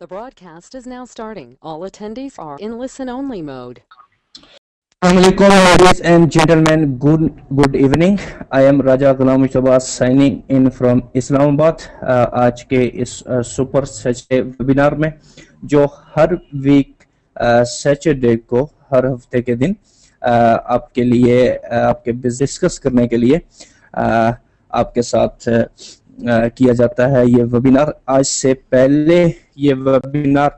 The broadcast is now starting. All attendees are in listen-only mode. Assalamualaikum, ladies and gentlemen. Good evening. I am Raja Ghulam Mustafa signing in from Islamabad. आज के इस super Saturday webinar में जो हर week Saturday को हर हफ्ते के दिन आपके लिए आपके बिजनेस डिस्कस करने के लिए आपके साथ किया जाता है ये वेबिनार। आज से पहले ये वेबिनार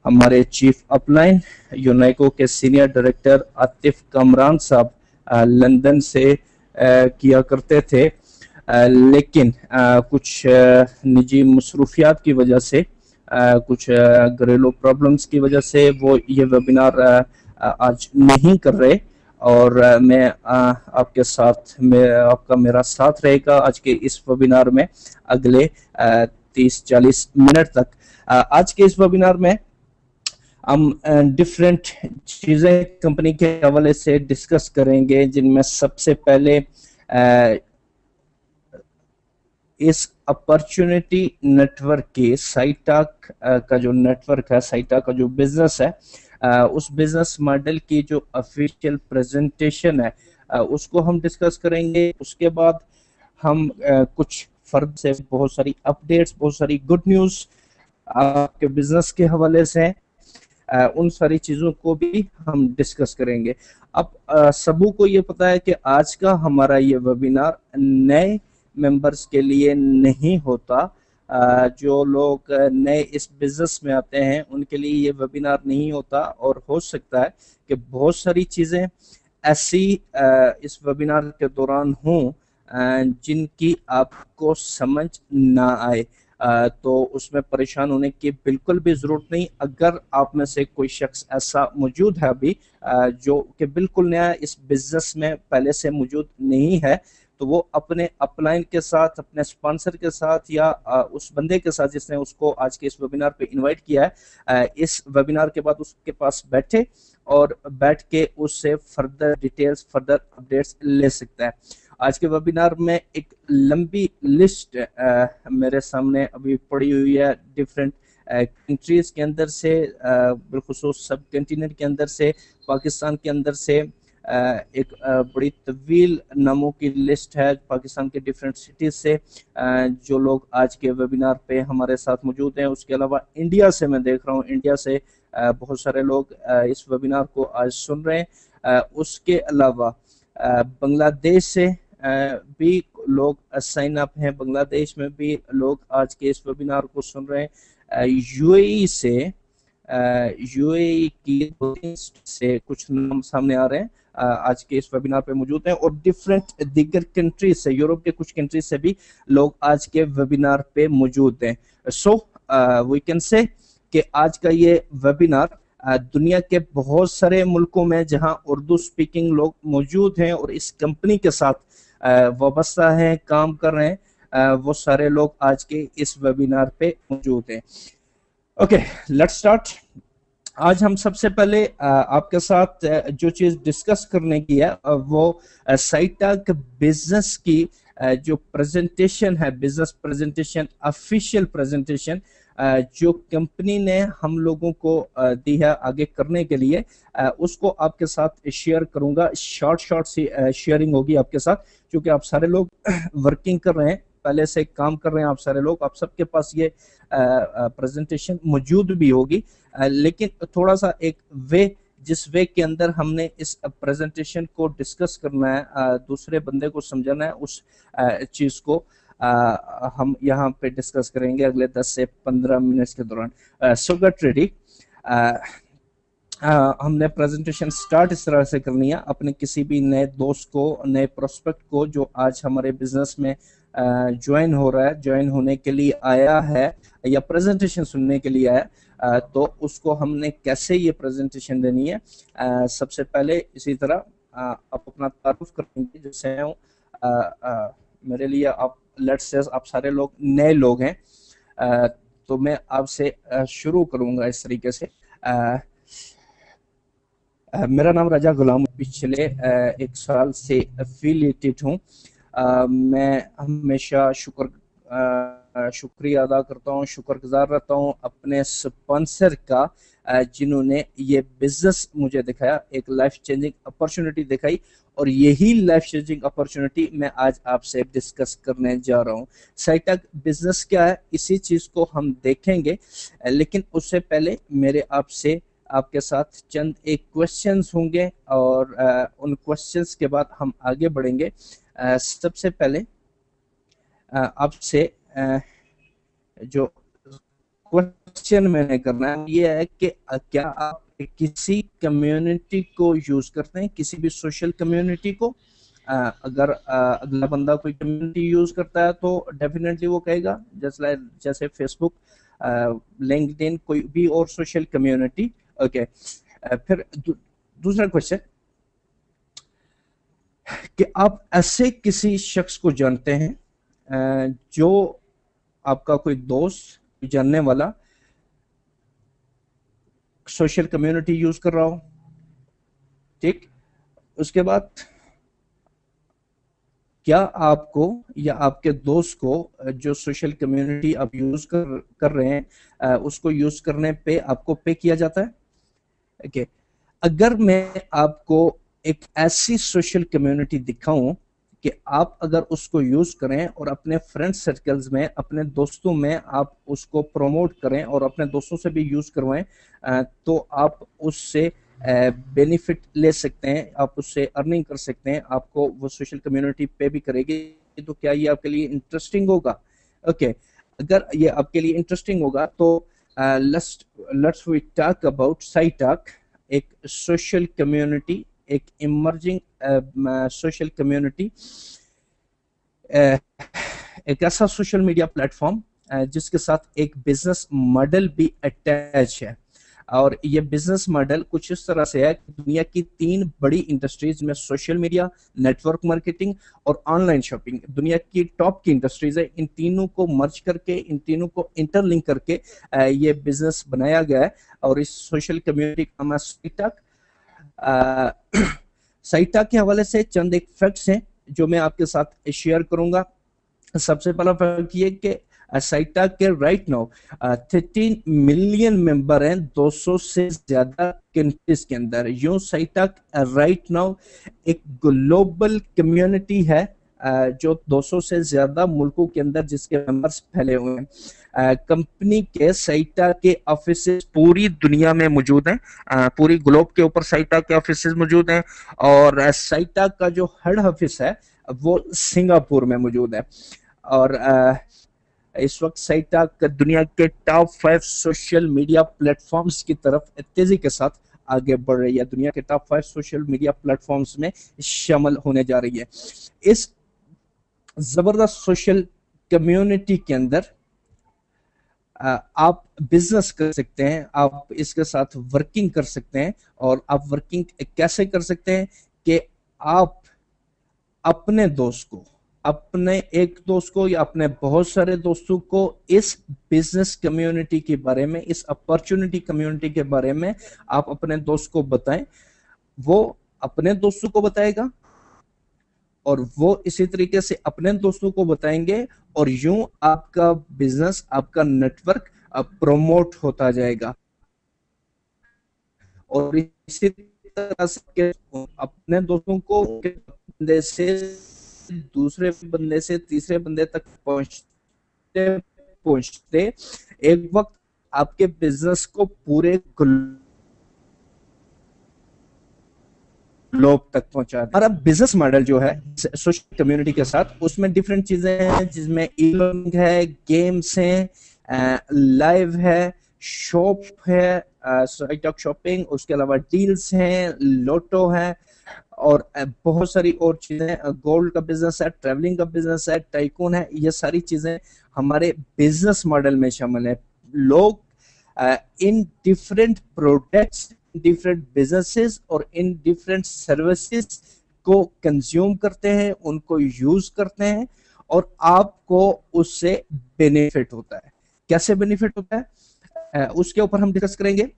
हमारे चीफ अपलाइन यूनाइको के सीनियर डायरेक्टर आतिफ कामरान साहब लंदन से किया करते थे, लेकिन कुछ निजी मसरूफियात की वजह से, कुछ घरेलू प्रॉब्लम्स की वजह से वो ये वेबिनार आज नहीं कर रहे। और मैं आपके साथ आपका मेरा साथ रहेगा आज के इस वेबिनार में अगले 30-40 मिनट तक। आज के इस वेबिनार में हम डिफरेंट चीज़ें कंपनी के हवाले से डिस्कस करेंगे, जिनमें सबसे पहले इस अपॉर्चुनिटी नेटवर्क की साइटाक का जो नेटवर्क है, साइटाक का जो बिजनेस है, उस बिजनेस मॉडल की जो ऑफिशियल प्रेजेंटेशन है उसको हम डिस्कस करेंगे। उसके बाद हम कुछ फर्द से बहुत सारी अपडेट्स, बहुत सारी गुड न्यूज़ आपके बिजनेस के हवाले से उन सारी चीज़ों को भी हम डिस्कस करेंगे। अब सबों को ये पता है कि आज का हमारा ये वेबिनार नए मेंबर्स के लिए नहीं होता। जो लोग नए इस बिजनेस में आते हैं उनके लिए ये वेबिनार नहीं होता, और हो सकता है कि बहुत सारी चीज़ें ऐसी इस वेबिनार के दौरान हों जिनकी आपको समझ ना आए, तो उसमें परेशान होने की बिल्कुल भी ज़रूरत नहीं। अगर आप में से कोई शख्स ऐसा मौजूद है अभी जो कि बिल्कुल नया इस बिजनेस में पहले से मौजूद नहीं है, तो वो अपने अपलाइन के साथ, अपने स्पॉन्सर के साथ, या उस बंदे के साथ जिसने उसको आज के इस वेबिनार पे इनवाइट किया है, इस वेबिनार के बाद उसके पास बैठे और बैठ के उससे फर्दर डिटेल्स, फर्दर अपडेट्स ले सकता है। आज के वेबिनार में एक लंबी लिस्ट मेरे सामने अभी पड़ी हुई है, डिफरेंट कंट्रीज के अंदर से, बिलखुसूस सब कंटिनेंट के अंदर से, पाकिस्तान के अंदर से एक बड़ी तवील नामों की लिस्ट है पाकिस्तान के डिफरेंट सिटीज से जो लोग आज के वेबिनार पे हमारे साथ मौजूद हैं। उसके अलावा इंडिया से मैं देख रहा हूँ, इंडिया से बहुत सारे लोग इस वेबिनार को आज सुन रहे हैं। उसके अलावा बांग्लादेश से भी लोग साइन अप हैं, बांग्लादेश में भी लोग आज के इस वेबिनार को सुन रहे हैं। यूएई से, यूएई की से कुछ नाम सामने आ रहे हैं, आज के इस वेबिनार पे मौजूद हैं, और डिफरेंट दीगर कंट्रीज से, यूरोप के कुछ कंट्रीज से भी लोग आज के वेबिनार पे मौजूद हैं। सो वी कैन से कि आज का ये वेबिनार दुनिया के बहुत सारे मुल्कों में जहां उर्दू स्पीकिंग लोग मौजूद हैं और इस कंपनी के साथ वाबस्ता हैं, काम कर रहे हैं, वो सारे लोग आज के इस वेबिनार पे मौजूद हैं। Okay, let's start. आज हम सबसे पहले आपके साथ जो चीज़ डिस्कस करने की है वो साइटाक बिजनेस की जो प्रेजेंटेशन है, बिजनेस प्रेजेंटेशन, ऑफिशियल प्रेजेंटेशन जो कंपनी ने हम लोगों को दी है आगे करने के लिए, उसको आपके साथ शेयर करूंगा। शॉर्ट सी शेयरिंग होगी आपके साथ, क्योंकि आप सारे लोग वर्किंग कर रहे हैं, पहले से काम कर रहे हैं आप सारे लोग, आप सबके पास ये प्रेजेंटेशन मौजूद भी होगी, लेकिन थोड़ा सा एक वे, जिस वे के अंदर हमने इस प्रेजेंटेशन को डिस्कस करना है, दूसरे बंदे को समझाना है, उस चीज़ को हम यहाँ पे डिस्कस करेंगे अगले 10 से 15 मिनट के दौरान। सो गेट रेडी। हमने प्रेजेंटेशन स्टार्ट इस तरह से करनी है। अपने किसी भी नए दोस्त को, नए प्रोस्पेक्ट को जो आज हमारे बिजनेस में ज्वाइन हो रहा है, ज्वाइन होने के लिए आया है या प्रेजेंटेशन सुनने के लिए आया, तो उसको हमने कैसे ये प्रेजेंटेशन देनी है। सबसे पहले इसी तरह आप अपना तारुफ करेंगे, जैसे हूँ मेरे लिए आप, लेट्स से आप सारे लोग नए लोग हैं, तो मैं आपसे शुरू करूंगा इस तरीके से। मेरा नाम राजा गुलाम, पिछले 1 साल से एफिलिएटेड हूँ। मैं हमेशा शुक्र शुक्रिया अदा करता हूँ, शुक्रगुजार रहता हूँ अपने स्पॉन्सर का, जिन्होंने ये बिजनेस मुझे दिखाया, एक लाइफ चेंजिंग अपॉर्चुनिटी दिखाई, और यही लाइफ चेंजिंग अपॉर्चुनिटी मैं आज आपसे डिस्कस करने जा रहा हूँ। साइटक बिजनेस क्या है, इसी चीज को हम देखेंगे, लेकिन उससे पहले मेरे आपके साथ चंद एक क्वेश्चंस होंगे, और उन क्वेश्चंस के बाद हम आगे बढ़ेंगे। सबसे पहले आपसे जो क्वेश्चन मैंने करना है ये है कि क्या आप किसी कम्युनिटी को यूज करते हैं, किसी भी सोशल कम्युनिटी को? अगर अगला बंदा कोई कम्युनिटी यूज करता है तो डेफिनेटली वो कहेगा जैसे फेसबुक, लिंक्डइन, कोई भी और सोशल कम्युनिटी। ओके, फिर दूसरा क्वेश्चन कि आप ऐसे किसी शख्स को जानते हैं जो आपका कोई दोस्त, जानने वाला सोशल कम्युनिटी यूज कर रहा हो। ठीक, उसके बाद क्या आपको या आपके दोस्त को जो सोशल कम्युनिटी आप यूज कर रहे हैं उसको यूज करने पे आपको पे किया जाता है? ओके, अगर मैं आपको एक ऐसी सोशल कम्युनिटी दिखाऊं कि आप अगर उसको यूज करें और अपने फ्रेंड सर्कल्स में, अपने दोस्तों में आप उसको प्रमोट करें और अपने दोस्तों से भी यूज करवाएं, तो आप उससे बेनिफिट ले सकते हैं, आप उससे अर्निंग कर सकते हैं, आपको वो सोशल कम्युनिटी पे भी करेगी। तो क्या ये आपके लिए इंटरेस्टिंग होगा? ओके, अगर ये आपके लिए इंटरेस्टिंग होगा तो लेट्स वी टॉक अबाउट साइटक, एक सोशल कम्युनिटी, एक इमर्जिंग सोशल कम्युनिटी, एक ऐसा सोशल मीडिया प्लेटफॉर्म जिसके साथ एक बिजनेस मॉडल भी अटैच है। और ये बिजनेस मॉडल कुछ इस तरह से है कि दुनिया की 3 बड़ी इंडस्ट्रीज में, सोशल मीडिया, नेटवर्क मार्केटिंग और ऑनलाइन शॉपिंग, दुनिया की टॉप की इंडस्ट्रीज है। इन तीनों को मर्ज करके, इन तीनों को इंटरलिंक करके ये बिजनेस बनाया गया है, और इस सोशल कम्युनिटी का नाम है साइटक। साइटक के हवाले से चंद एक फैक्ट्स हैं जो मैं आपके साथ शेयर करूंगा। सबसे पहला फैक्ट ये कि साइटक के राइट नाउ 13 मिलियन मेंबर हैं 200 से ज्यादा कंट्रीज के अंदर। यूं साइटक राइट नाउ एक ग्लोबल कम्युनिटी है जो 200 से ज्यादा मुल्कों के अंदर जिसके मेंबर्स फैले हुए हैं। कंपनी के साइटक के ऑफिसेस पूरी दुनिया में मौजूद हैं, पूरी ग्लोब के ऊपर साइटक के ऑफिसेस मौजूद हैं, और साइटक का जो हेड ऑफिस है वो सिंगापुर में मौजूद है। और इस वक्त साइटक दुनिया के टॉप 5 सोशल मीडिया प्लेटफॉर्म्स की तरफ तेजी के साथ आगे बढ़ रही है, दुनिया के टॉप 5 सोशल मीडिया प्लेटफॉर्म्स में शामिल होने जा रही है। इस जबरदस्त सोशल कम्युनिटी के अंदर आप बिजनेस कर सकते हैं, आप इसके साथ वर्किंग कर सकते हैं। और आप वर्किंग कैसे कर सकते हैं कि आप अपने दोस्त को, अपने एक दोस्त को या अपने बहुत सारे दोस्तों को इस बिजनेस कम्युनिटी के बारे में, इस अपॉर्चुनिटी कम्युनिटी के बारे में आप अपने दोस्त को बताएं, वो अपने दोस्तों को बताएगा और वो इसी तरीके से अपने दोस्तों को बताएंगे, और यूं आपका बिजनेस, आपका नेटवर्क प्रमोट होता जाएगा। और इसी तरह से अपने दोस्तों को बंदे से दूसरे बंदे से तीसरे बंदे तक पहुंचते पहुंचते एक वक्त आपके बिजनेस को पूरे ग्लोब तक पहुंचा। हमारा बिजनेस मॉडल जो है सोशल कम्युनिटी के साथ, उसमें डिफरेंट चीजें हैं, जिसमें ई लर्निंग है, गेम्स हैं, लाइव है, शॉप है, साइटक शॉपिंग, उसके अलावा डील्स हैं, लोटो है, और बहुत सारी और चीजें, गोल्ड का बिजनेस है, ट्रैवलिंग का बिजनेस है, टाइकून है। ये सारी चीजें हमारे बिजनेस मॉडल में शामिल है। लोग in different products, different businesses और इन डिफरेंट सर्विसेज को कंज्यूम करते हैं, उनको यूज करते हैं, और आपको उससे बेनिफिट होता है। कैसे बेनिफिट होता है उसके ऊपर हम डिस्कस करेंगे।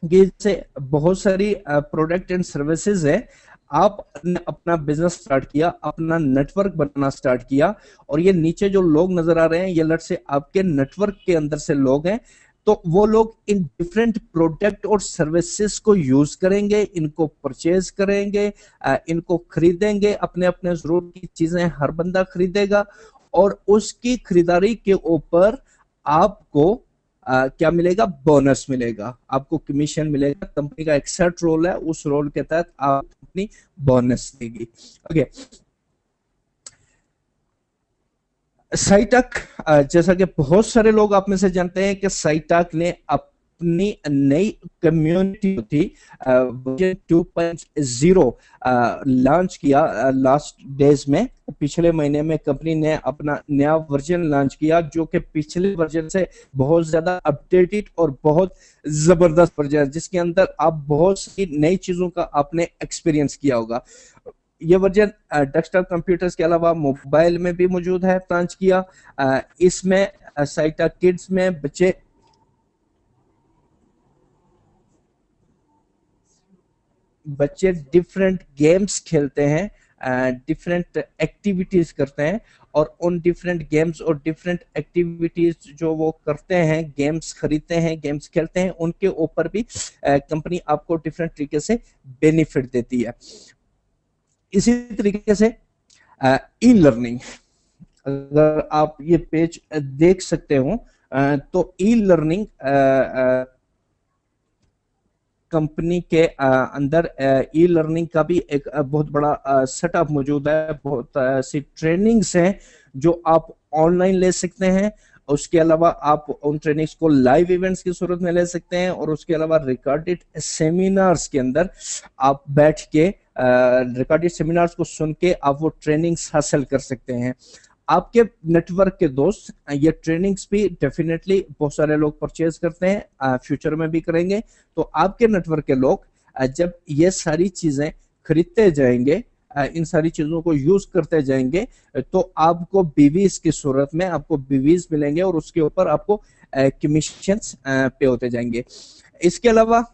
जैसे बहुत सारी प्रोडक्ट एंड सर्विसेज है, आपने अपना बिजनेस स्टार्ट किया, अपना नेटवर्क बनाना स्टार्ट किया, और ये नीचे जो लोग नजर आ रहे हैं ये लट से आपके नेटवर्क के अंदर से लोग हैं। तो वो लोग इन डिफरेंट प्रोडक्ट और सर्विसेज को यूज करेंगे, इनको परचेज करेंगे, इनको खरीदेंगे, अपने अपने जरूरत की चीजें हर बंदा खरीदेगा, और उसकी खरीदारी के ऊपर आपको क्या मिलेगा? बोनस मिलेगा, आपको कमीशन मिलेगा। कंपनी का एक सेट रोल है, उस रोल के तहत आप कंपनी बोनस देगी। ओके, साइटक, जैसा कि बहुत सारे लोग आप में से जानते हैं कि साइटक ने अपनी नई कम्युनिटी थी वर्जन 2.0 लॉन्च किया लास्ट डेज में। पिछले महीने में कंपनी ने अपना नया वर्जन लॉन्च किया जो कि पिछले वर्जन से बहुत ज्यादा अपडेटेड और बहुत जबरदस्त वर्जन है, जिसके अंदर आप बहुत सी नई चीजों का आपने एक्सपीरियंस किया होगा। ये वर्जन डेस्कटॉप कंप्यूटर्स के अलावा मोबाइल में भी मौजूद है, लॉन्च किया। इसमें साइटा किड्स में बच्चे डिफरेंट गेम्स खेलते हैं, डिफरेंट एक्टिविटीज करते हैं, और उन डिफरेंट गेम्स और डिफरेंट एक्टिविटीज जो वो करते हैं, गेम्स खरीदते हैं, गेम्स खेलते हैं, उनके ऊपर भी कंपनी आपको डिफरेंट तरीके से बेनिफिट देती है। इसी तरीके से ई लर्निंग, अगर आप ये पेज देख सकते हो तो ई लर्निंग कंपनी के अंदर ई लर्निंग का भी एक बहुत बड़ा सेटअप मौजूद है। बहुत सी ट्रेनिंग्स हैं जो आप ऑनलाइन ले सकते हैं। उसके अलावा आप उन ट्रेनिंग्स को लाइव इवेंट्स की सूरत में ले सकते हैं, और उसके अलावा रिकॉर्डेड सेमिनार्स के अंदर आप बैठ के रिकॉर्डेड सेमिनार्स को सुन के आप वो ट्रेनिंग्स हासिल कर सकते हैं। आपके नेटवर्क के दोस्त ये ट्रेनिंग्स भी डेफिनेटली बहुत सारे लोग परचेज करते हैं, फ्यूचर में भी करेंगे। तो आपके नेटवर्क के लोग जब ये सारी चीजें खरीदते जाएंगे, इन सारी चीजों को यूज करते जाएंगे, तो आपको बीवीज की सूरत में आपको बीवीज मिलेंगे, और उसके ऊपर आपको कमीशन पे होते जाएंगे। इसके अलावा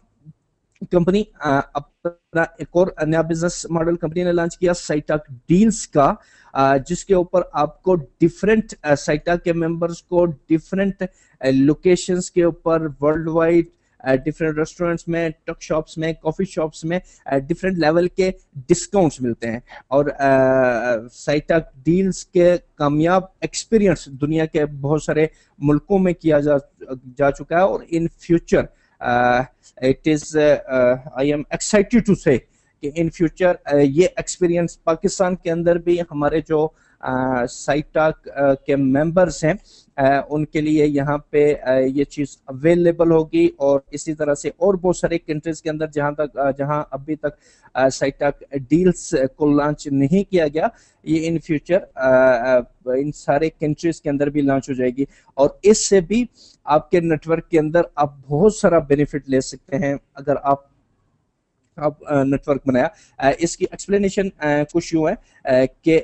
कंपनी अपना एक और नया बिजनेस मॉडल कंपनी ने लॉन्च किया साइटक डील्स का, जिसके ऊपर आपको डिफरेंट साइटक के मेंबर्स को डिफरेंट लोकेशंस के ऊपर वर्ल्ड वाइड डिफरेंट रेस्टोरेंट्स में, टक शॉप्स में, कॉफी शॉप्स में डिफरेंट लेवल के डिस्काउंट्स मिलते हैं। और साइटक डील्स के कामयाब एक्सपीरियंस दुनिया के बहुत सारे मुल्कों में किया जा चुका है, और in future it is I am excited to say कि इन फ्यूचर ये एक्सपीरियंस पाकिस्तान के अंदर भी हमारे जो साइटक के मेंबर्स हैं उनके लिए यहाँ पे ये चीज अवेलेबल होगी। और इसी तरह से और बहुत सारे कंट्रीज के अंदर जहाँ अभी तक साइटक डील्स को लॉन्च नहीं किया गया, ये इन फ्यूचर इन सारे कंट्रीज के अंदर भी लॉन्च हो जाएगी, और इससे भी आपके नेटवर्क के अंदर आप बहुत सारा बेनिफिट ले सकते हैं अगर आप नेटवर्क बनाया। इसकी एक्सप्लेनेशन कुछ यूं है कि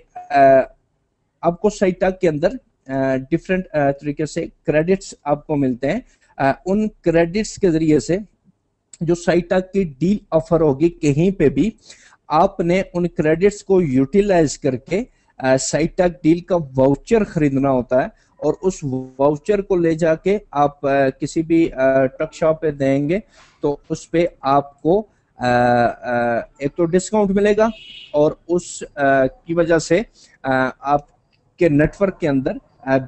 आपको साइटक के अंदर डिफरेंट तरीके से क्रेडिट्स आपको मिलते हैं। उन क्रेडिट्स के जरिए से जो साइटक की डील ऑफर होगी कहीं पे भी, आपने उन क्रेडिट्स को यूटिलाइज करके साइटक डील का वाउचर खरीदना होता है, और उस वाउचर को ले जाके आप किसी भी ट्रक शॉप पे देंगे तो उस पे आपको एक तो डिस्काउंट मिलेगा, और उस की वजह से आपके नेटवर्क के अंदर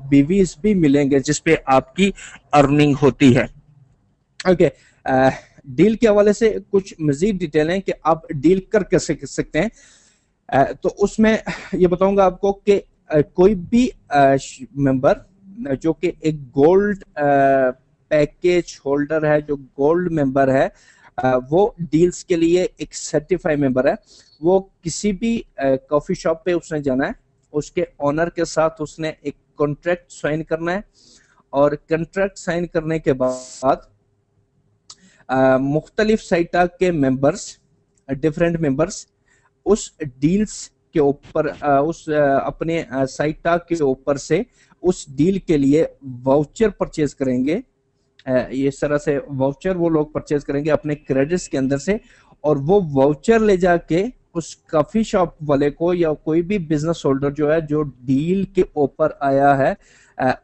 बीवीज भी मिलेंगे जिसपे आपकी अर्निंग होती है। ओके, डील के हवाले से कुछ मजीद डिटेल हैं कि आप डील कर कैसे सकते हैं। तो उसमें ये बताऊंगा आपको कि कोई भी मेंबर जो कि एक गोल्ड पैकेज होल्डर है, जो गोल्ड मेंबर है, वो डील्स के लिए एक सर्टिफाइड मेंबर है। वो किसी भी कॉफी शॉप पे उसने जाना है, उसके ओनर के साथ उसने एक कॉन्ट्रैक्ट साइन करना है, और कॉन्ट्रैक्ट साइन करने के बाद मुख्तलिफ साइटक के मेंबर्स, डिफरेंट मेंबर्स उस डील्स के ऊपर उस अपने साइटक के ऊपर से उस डील के लिए वाउचर परचेज करेंगे। इस तरह से वाउचर वो लोग परचेज करेंगे अपने क्रेडिट्स के अंदर से, और वो वाउचर ले जाके उस कॉफी शॉप वाले को या कोई भी बिजनेस होल्डर जो है जो डील के ऊपर आया है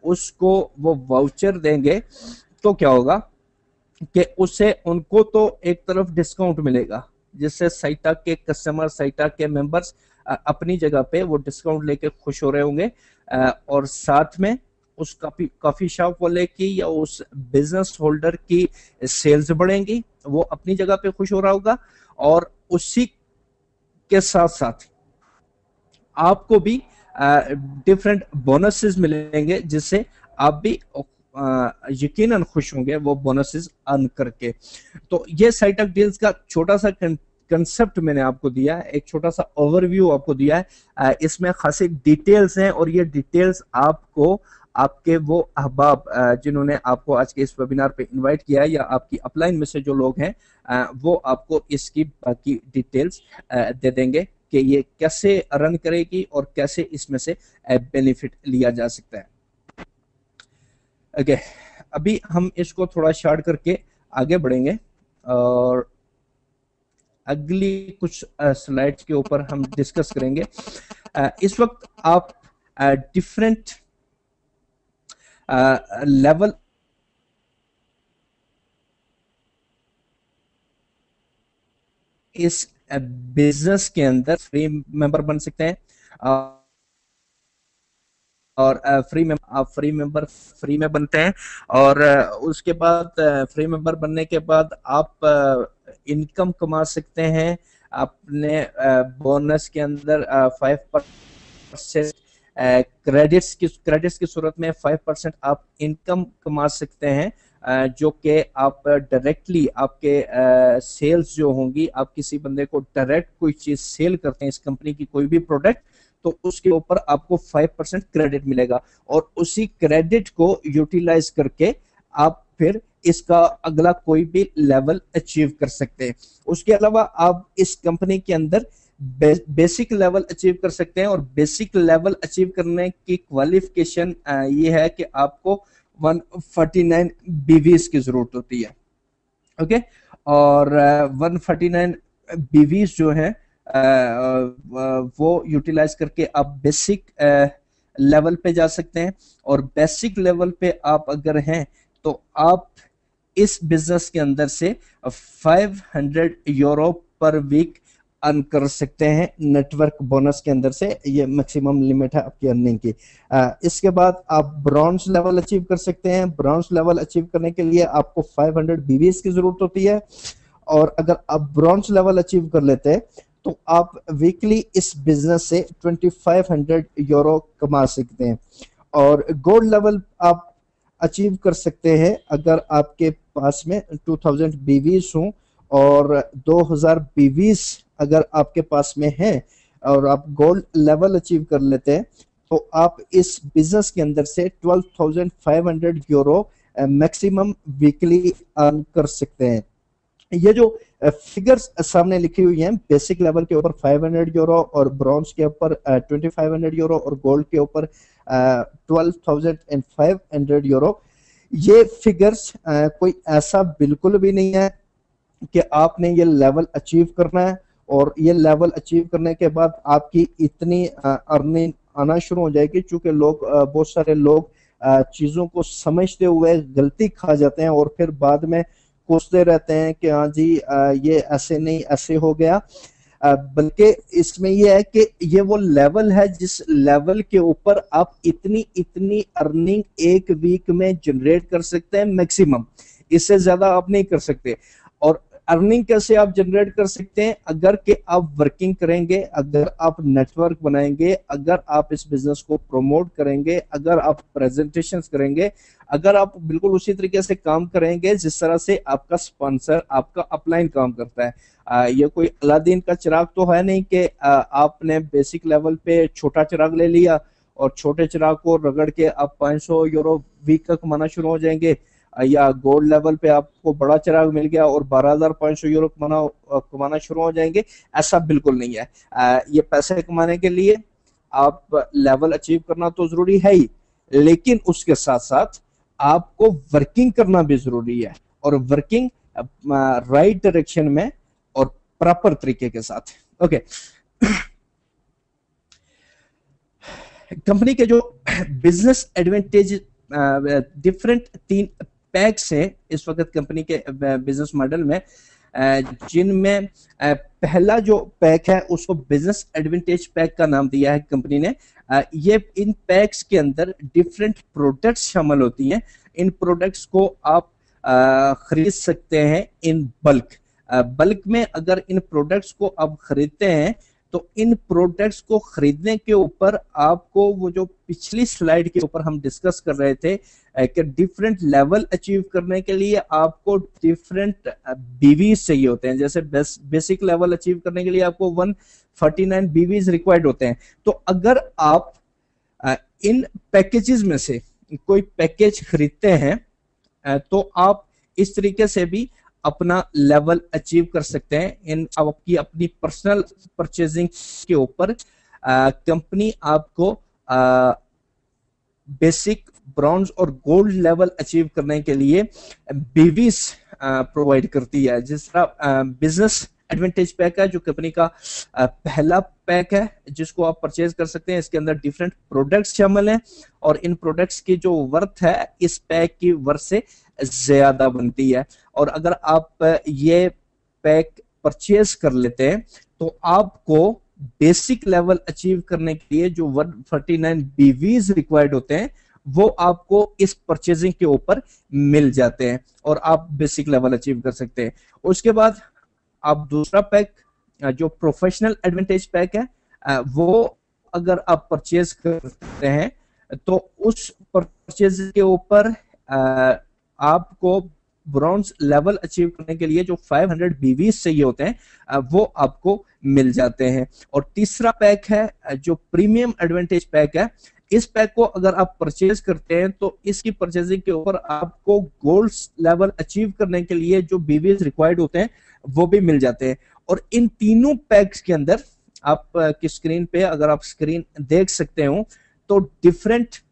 उसको वो वाउचर देंगे, तो क्या होगा कि उससे उनको तो एक तरफ डिस्काउंट मिलेगा जिससे साइटा के कस्टमर, साइटा के मेंबर्स अपनी जगह पे वो डिस्काउंट लेके खुश हो रहे होंगे, और साथ में उस कॉफी शॉप वाले की या उस बिजनेस होल्डर की सेल्स बढ़ेंगी, वो अपनी जगह पे खुश हो रहा होगा, और उसी के साथ साथ आपको भी डिफरेंट बोनसेस मिलेंगे जिससे आप भी यकीनन खुश होंगे वो बोनसेस अर्न करके। तो ये साइटअप डील्स का छोटा सा कंसेप्ट मैंने आपको दिया है, एक छोटा सा ओवरव्यू आपको दिया है। इसमें खासी डिटेल्स हैं और ये डिटेल्स आपको आपके वो अहबाब जिन्होंने आपको आज के इस वेबिनार पे इनवाइट किया है या आपकी अपलाइन में से जो लोग हैं वो आपको इसकी बाकी डिटेल्स दे देंगे कि ये कैसे रन करेगी और कैसे इसमें से बेनिफिट लिया जा सकता है। ओके, अभी हम इसको थोड़ा शार्ट करके आगे बढ़ेंगे और अगली कुछ स्लाइड्स के ऊपर हम डिस्कस करेंगे। इस वक्त आप डिफरेंट लेवल इस बिजनेस के अंदर फ्री मेंबर बन सकते हैं, और फ्री फ्री में बनते हैं, और उसके बाद फ्री मेंबर बनने के बाद आप इनकम कमा सकते हैं। अपने बोनस के अंदर 5% क्रेडिट्स की सूरत में 5% आप इनकम कमा सकते हैं, जो कि आप डायरेक्टली आपके सेल्स जो होंगी, आप किसी बंदे को डायरेक्ट कोई चीज सेल करते हैं इस कंपनी की कोई भी प्रोडक्ट, तो उसके ऊपर आपको 5% क्रेडिट मिलेगा, और उसी क्रेडिट को यूटिलाइज करके आप फिर इसका अगला कोई भी लेवल अचीव कर सकते हैं। उसके अलावा आप इस कंपनी के अंदर बेसिक लेवल अचीव कर सकते हैं, और बेसिक लेवल अचीव करने की क्वालिफिकेशन ये है कि आपको 149 बीवीज की जरूरत होती है। ओके, और 149 बीवीज जो है वो यूटिलाइज करके आप बेसिक लेवल पे जा सकते हैं, और बेसिक लेवल पे आप अगर हैं तो आप इस बिजनेस के अंदर से 500 यूरो पर वीक अर्न कर सकते हैं नेटवर्क बोनस के अंदर से। ये मैक्सिमम लिमिट है आपकी अर्निंग की। इसके बाद आप ब्रॉन्ज लेवल अचीव कर सकते हैं। ब्रॉन्ज लेवल अचीव करने के लिए आपको 500 बीवीज की जरूरत होती है, और अगर आप ब्रॉन्ज लेवल अचीव कर लेते हैं तो आप वीकली इस बिजनेस से 2500 यूरो कमा सकते हैं। और गोल्ड लेवल आप अचीव कर सकते हैं अगर आपके पास में 2000 बीवीज हों, और 2000 बीवीज अगर आपके पास में है और आप गोल्ड लेवल अचीव कर लेते हैं तो आप इस बिजनेस के अंदर से 12,500 यूरो मैक्सिमम वीकली अर्न कर सकते हैं। ये जो फिगर्स सामने लिखी हुई हैं, बेसिक लेवल के ऊपर 500 यूरो, और ब्रॉन्ज के ऊपर 2500 यूरो, और गोल्ड के ऊपर 12,500 यूरो, ये फिगर्स कोई ऐसा बिल्कुल भी नहीं है कि आपने ये लेवल अचीव करना है और ये लेवल अचीव करने के बाद आपकी इतनी अर्निंग आना शुरू हो जाएगी। चूंकि लोग बहुत सारे लोग चीजों को समझते हुए गलती खा जाते हैं और फिर बाद में कोसते रहते हैं कि हाँ जी ये ऐसे नहीं ऐसे हो गया, बल्कि इसमें यह है कि ये वो लेवल है जिस लेवल के ऊपर आप इतनी अर्निंग एक वीक में जनरेट कर सकते हैं मैक्सिमम, इससे ज्यादा आप नहीं कर सकते। और अर्निंग कैसे आप जनरेट कर सकते हैं? अगर कि आप वर्किंग करेंगे, अगर आप नेटवर्क बनाएंगे, अगर आप इस बिजनेस को प्रमोट करेंगे, अगर आप प्रेजेंटेशंस करेंगे, अगर आप बिल्कुल उसी तरीके से काम करेंगे जिस तरह से आपका स्पॉन्सर, आपका अपलाइन काम करता है। ये कोई अलादीन का चिराग तो है नहीं कि आपने बेसिक लेवल पे छोटा चिराग ले लिया और छोटे चिराग को रगड़ के आप 500 यूरो वीक का कमाना शुरू हो जाएंगे, या गोल्ड लेवल पे आपको बड़ा चिराग मिल गया और 12,500 यूरो कमाना शुरू हो जाएंगे। ऐसा बिल्कुल नहीं है। ये पैसे कमाने के लिए आप लेवल अचीव करना तो जरूरी है ही, लेकिन उसके साथ साथ आपको वर्किंग करना भी जरूरी है, और वर्किंग राइट डायरेक्शन में और प्रॉपर तरीके के साथ। ओके, कंपनी के जो बिजनेस एडवांटेज डिफरेंट 3 पैक्स हैं इस वक्त कंपनी के बिजनेस मॉडल में, जिनमें पहला जो पैक है उसको बिजनेस एडवांटेज पैक का नाम दिया है कंपनी ने। ये इन पैक्स के अंदर डिफरेंट प्रोडक्ट्स शामिल होती हैं। इन प्रोडक्ट्स को आप खरीद सकते हैं इन बल्क। बल्क में अगर इन प्रोडक्ट्स को आप खरीदते हैं तो इन प्रोडक्ट्स को खरीदने के ऊपर आपको वो जो पिछली स्लाइड के ऊपर हम डिस्कस कर रहे थे कि डिफरेंट लेवल अचीव करने के लिए आपको डिफरेंट बीवीज चाहिए होते हैं। जैसे बेसिक लेवल अचीव करने के लिए आपको 149 बीवीज रिक्वायर्ड होते हैं। तो अगर आप इन पैकेजेस में से कोई पैकेज खरीदते हैं तो आप इस तरीके से भी अपना लेवल अचीव कर सकते हैं। इन आपकी अपनी पर्सनल परचेजिंग के ऊपर कंपनी आपको बेसिक, ब्रॉन्ज और गोल्ड लेवल अचीव करने के लिए बीवीज प्रोवाइड करती है। जिस तरह बिजनेस एडवांटेज पैक है जो कंपनी का पहला पैक है जिसको आप परचेज कर सकते हैं। इसके अंदर डिफरेंट प्रोडक्ट्स शामिल हैं और इन प्रोडक्ट्स की जो वर्थ है इस पैक की वर्थ से ज्यादा बनती है। और अगर आप ये पैक परचेज कर लेते हैं तो आपको बेसिक लेवल अचीव करने के लिए जो 149 बीवीज रिक्वायर्ड होते हैं वो आपको इस परचेजिंग के ऊपर मिल जाते हैं और आप बेसिक लेवल अचीव कर सकते हैं। उसके बाद आप दूसरा पैक जो प्रोफेशनल एडवांटेज पैक है वो अगर आप परचेज करते हैं तो उस परचेज के ऊपर आपको ब्रॉन्ज लेवल अचीव करने के लिए जो 500 बीवीज चाहिए होते हैं वो आपको मिल जाते हैं। और तीसरा पैक है जो प्रीमियम एडवांटेज पैक है। इस पैक को अगर आप परचेज करते हैं तो इसकी परचेजिंग के ऊपर आपको गोल्ड लेवल अचीव करने के लिए जो बीवीज रिक्वायर्ड होते हैं वो भी मिल जाते हैं। और इन तीनों पैक्स के अंदर आप की स्क्रीन पे अगर आप स्क्रीन देख सकते हो तो डिफरेंट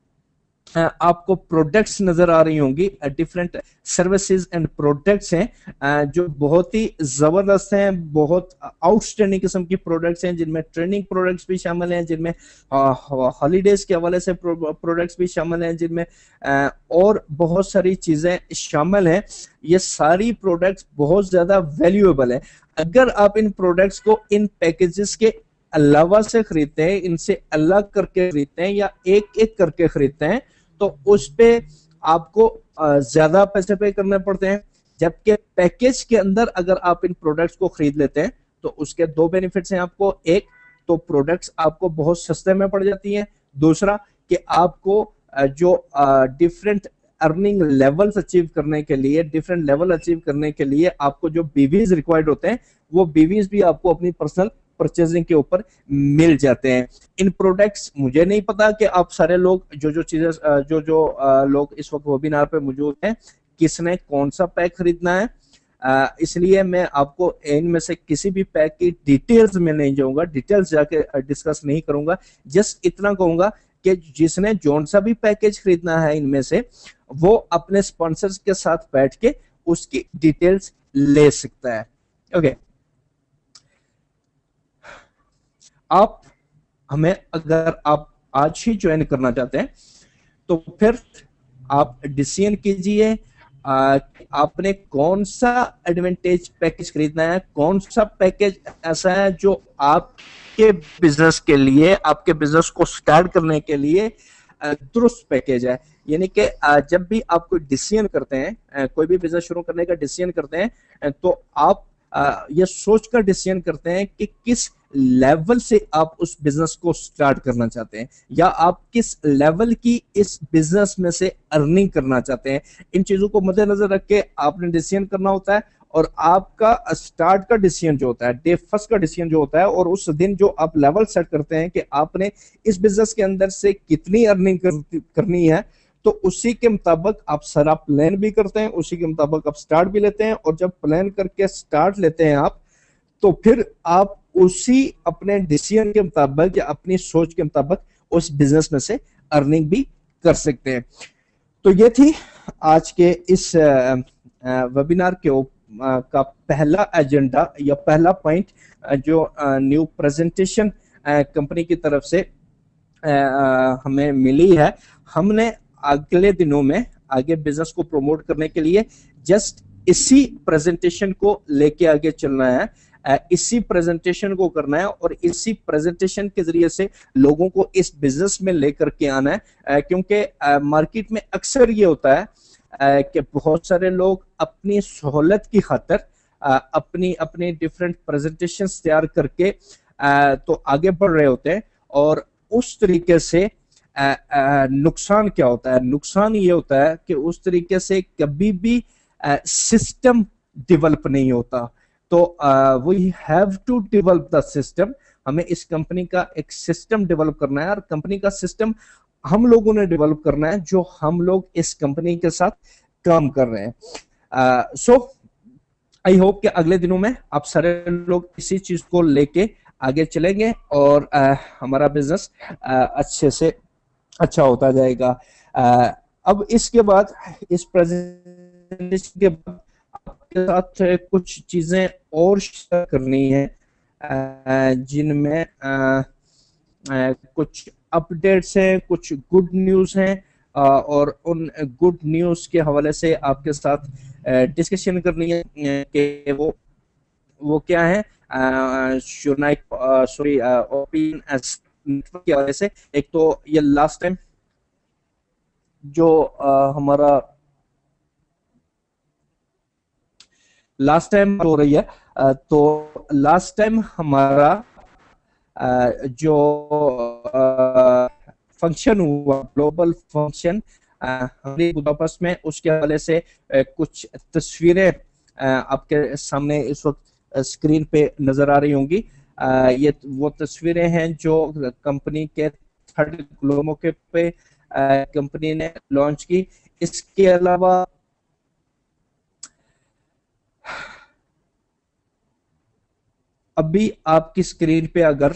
आपको प्रोडक्ट्स नजर आ रही होंगी। डिफरेंट सर्विसेज एंड प्रोडक्ट्स हैं जो बहुत ही जबरदस्त हैं, बहुत आउटस्टैंडिंग किस्म की प्रोडक्ट्स हैं, जिनमें ट्रेनिंग प्रोडक्ट्स भी शामिल हैं, जिनमें हॉलीडेज के हवाले से प्रोडक्ट्स भी शामिल हैं, जिनमें और बहुत सारी चीजें शामिल हैं। ये सारी प्रोडक्ट्स बहुत ज्यादा वैल्यूएबल है। अगर आप इन प्रोडक्ट्स को इन पैकेजेस के अलावा से खरीदते हैं, इनसे अलग करके खरीदते हैं या एक एक करके खरीदते हैं तो उस पे आपको ज्यादा पैसे पे करने पड़ते हैं। जबकि पैकेज के अंदर अगर आप इन प्रोडक्ट्स को खरीद लेते हैं तो उसके 2 बेनिफिट्स हैं आपको। एक तो प्रोडक्ट्स आपको बहुत सस्ते में पड़ जाती हैं, दूसरा कि आपको जो डिफरेंट अर्निंग लेवल्स अचीव करने के लिए, डिफरेंट लेवल अचीव करने के लिए आपको जो बीवीज रिक्वायर्ड होते हैं वो बीवीज भी आपको अपनी पर्सनल परचेजिंग के ऊपर मिल जाते हैं। इन प्रोडक्ट्स मुझे नहीं पता कि आप सारे लोग जो चीजें जो लोग इस वक्त वेबिनार पे मौजूद हैं किसने कौन सा पैक खरीदना है, इसलिए मैं आपको इनमें से किसी भी पैक की डिटेल्स में नहीं जाऊंगा, डिटेल्स जाके डिस्कस नहीं करूंगा। जस्ट इतना कहूंगा कि जिसने जौन सा भी पैकेज खरीदना है इनमें से वो अपने स्पॉन्सर्स के साथ बैठ के उसकी डिटेल्स ले सकता है। ओके, आप हमें अगर आप आज ही ज्वाइन करना चाहते हैं तो फिर आप डिसीजन कीजिए आपने कौन सा एडवांटेज पैकेज खरीदना है, कौन सा पैकेज ऐसा है जो आपके बिजनेस के लिए, आपके बिजनेस को स्टार्ट करने के लिए दुरुस्त पैकेज है। यानी कि जब भी आप कोई डिसीजन करते हैं, कोई भी बिजनेस शुरू करने का डिसीजन करते हैं तो आप ये सोचकर डिसीजन करते हैं कि किस लेवल से आप उस बिजनेस को स्टार्ट करना चाहते हैं या आप किस लेवल की इस बिजनेस में से अर्निंग करना चाहते हैं। इन चीजों को मद्देनजर रख के आपने डिसीजन करना होता है और आपका स्टार्ट का डिसीजन जो होता है, डे फर्स्ट का डिसीजन जो होता है और उस दिन जो आप लेवल सेट करते हैं कि आपने इस बिजनेस के अंदर से कितनी अर्निंग करनी है, तो उसी के मुताबिक आप सारा प्लान भी करते हैं, उसी के मुताबिक आप स्टार्ट भी लेते हैं। और जब प्लान करके स्टार्ट लेते हैं आप तो फिर आप उसी अपने डिसीजन के मुताबिक या अपनी सोच के मुताबिक उस बिजनेस में से अर्निंग भी कर सकते हैं। तो ये थी आज के इस वेबिनार के का पहला एजेंडा या पहला पॉइंट जो न्यू प्रेजेंटेशन कंपनी की तरफ से हमें मिली है, हमने अगले दिनों में आगे बिजनेस को प्रमोट करने के लिए जस्ट इसी प्रेजेंटेशन को लेके आगे चलना है, इसी प्रेजेंटेशन को करना है और इसी प्रेजेंटेशन के जरिए से लोगों को इस बिजनेस में लेकर के आना है। क्योंकि मार्केट में अक्सर ये होता है कि बहुत सारे लोग अपनी सहूलत की खातिर अपनी अपनी डिफरेंट प्रेजेंटेशंस तैयार करके तो आगे बढ़ रहे होते हैं, और उस तरीके से नुकसान क्या होता है? नुकसान ये होता है कि उस तरीके से कभी भी सिस्टम डेवलप नहीं होता। तो we have to develop the system, हमें इस कंपनी का एक सिस्टम डेवलप करना है, और कंपनी का सिस्टम हम लोगों ने डेवलप करना है जो हम लोग इस कंपनी के साथ काम कर रहे हैं। सो आई होप कि अगले दिनों में आप सारे लोग इसी चीज को लेके आगे चलेंगे और हमारा बिजनेस अच्छे से अच्छा होता जाएगा। अब इसके बाद इस प्रेजेंटेशन के बाद आपके साथ कुछ चीजें और शेयर करनी है, जिनमें कुछ अपडेट्स हैं, कुछ गुड न्यूज हैं, और उन गुड न्यूज के हवाले से आपके साथ डिस्कशन करनी है कि वो क्या है। सॉरी ओपन एस नेटवर्क के हवाले से, एक तो ये लास्ट टाइम जो हमारा लास्ट टाइम हो रही है, तो लास्ट टाइम हमारा जो फंक्शन हुआ, ग्लोबल फंक्शन हमारी बुदापेस्ट में, उसके हवाले से कुछ तस्वीरें आपके सामने इस वक्त स्क्रीन पे नजर आ रही होंगी। ये वो तस्वीरें हैं जो कंपनी के थर्ड ग्लोबल मौके पे कंपनी ने लॉन्च की। इसके अलावा अभी आपकी स्क्रीन पे अगर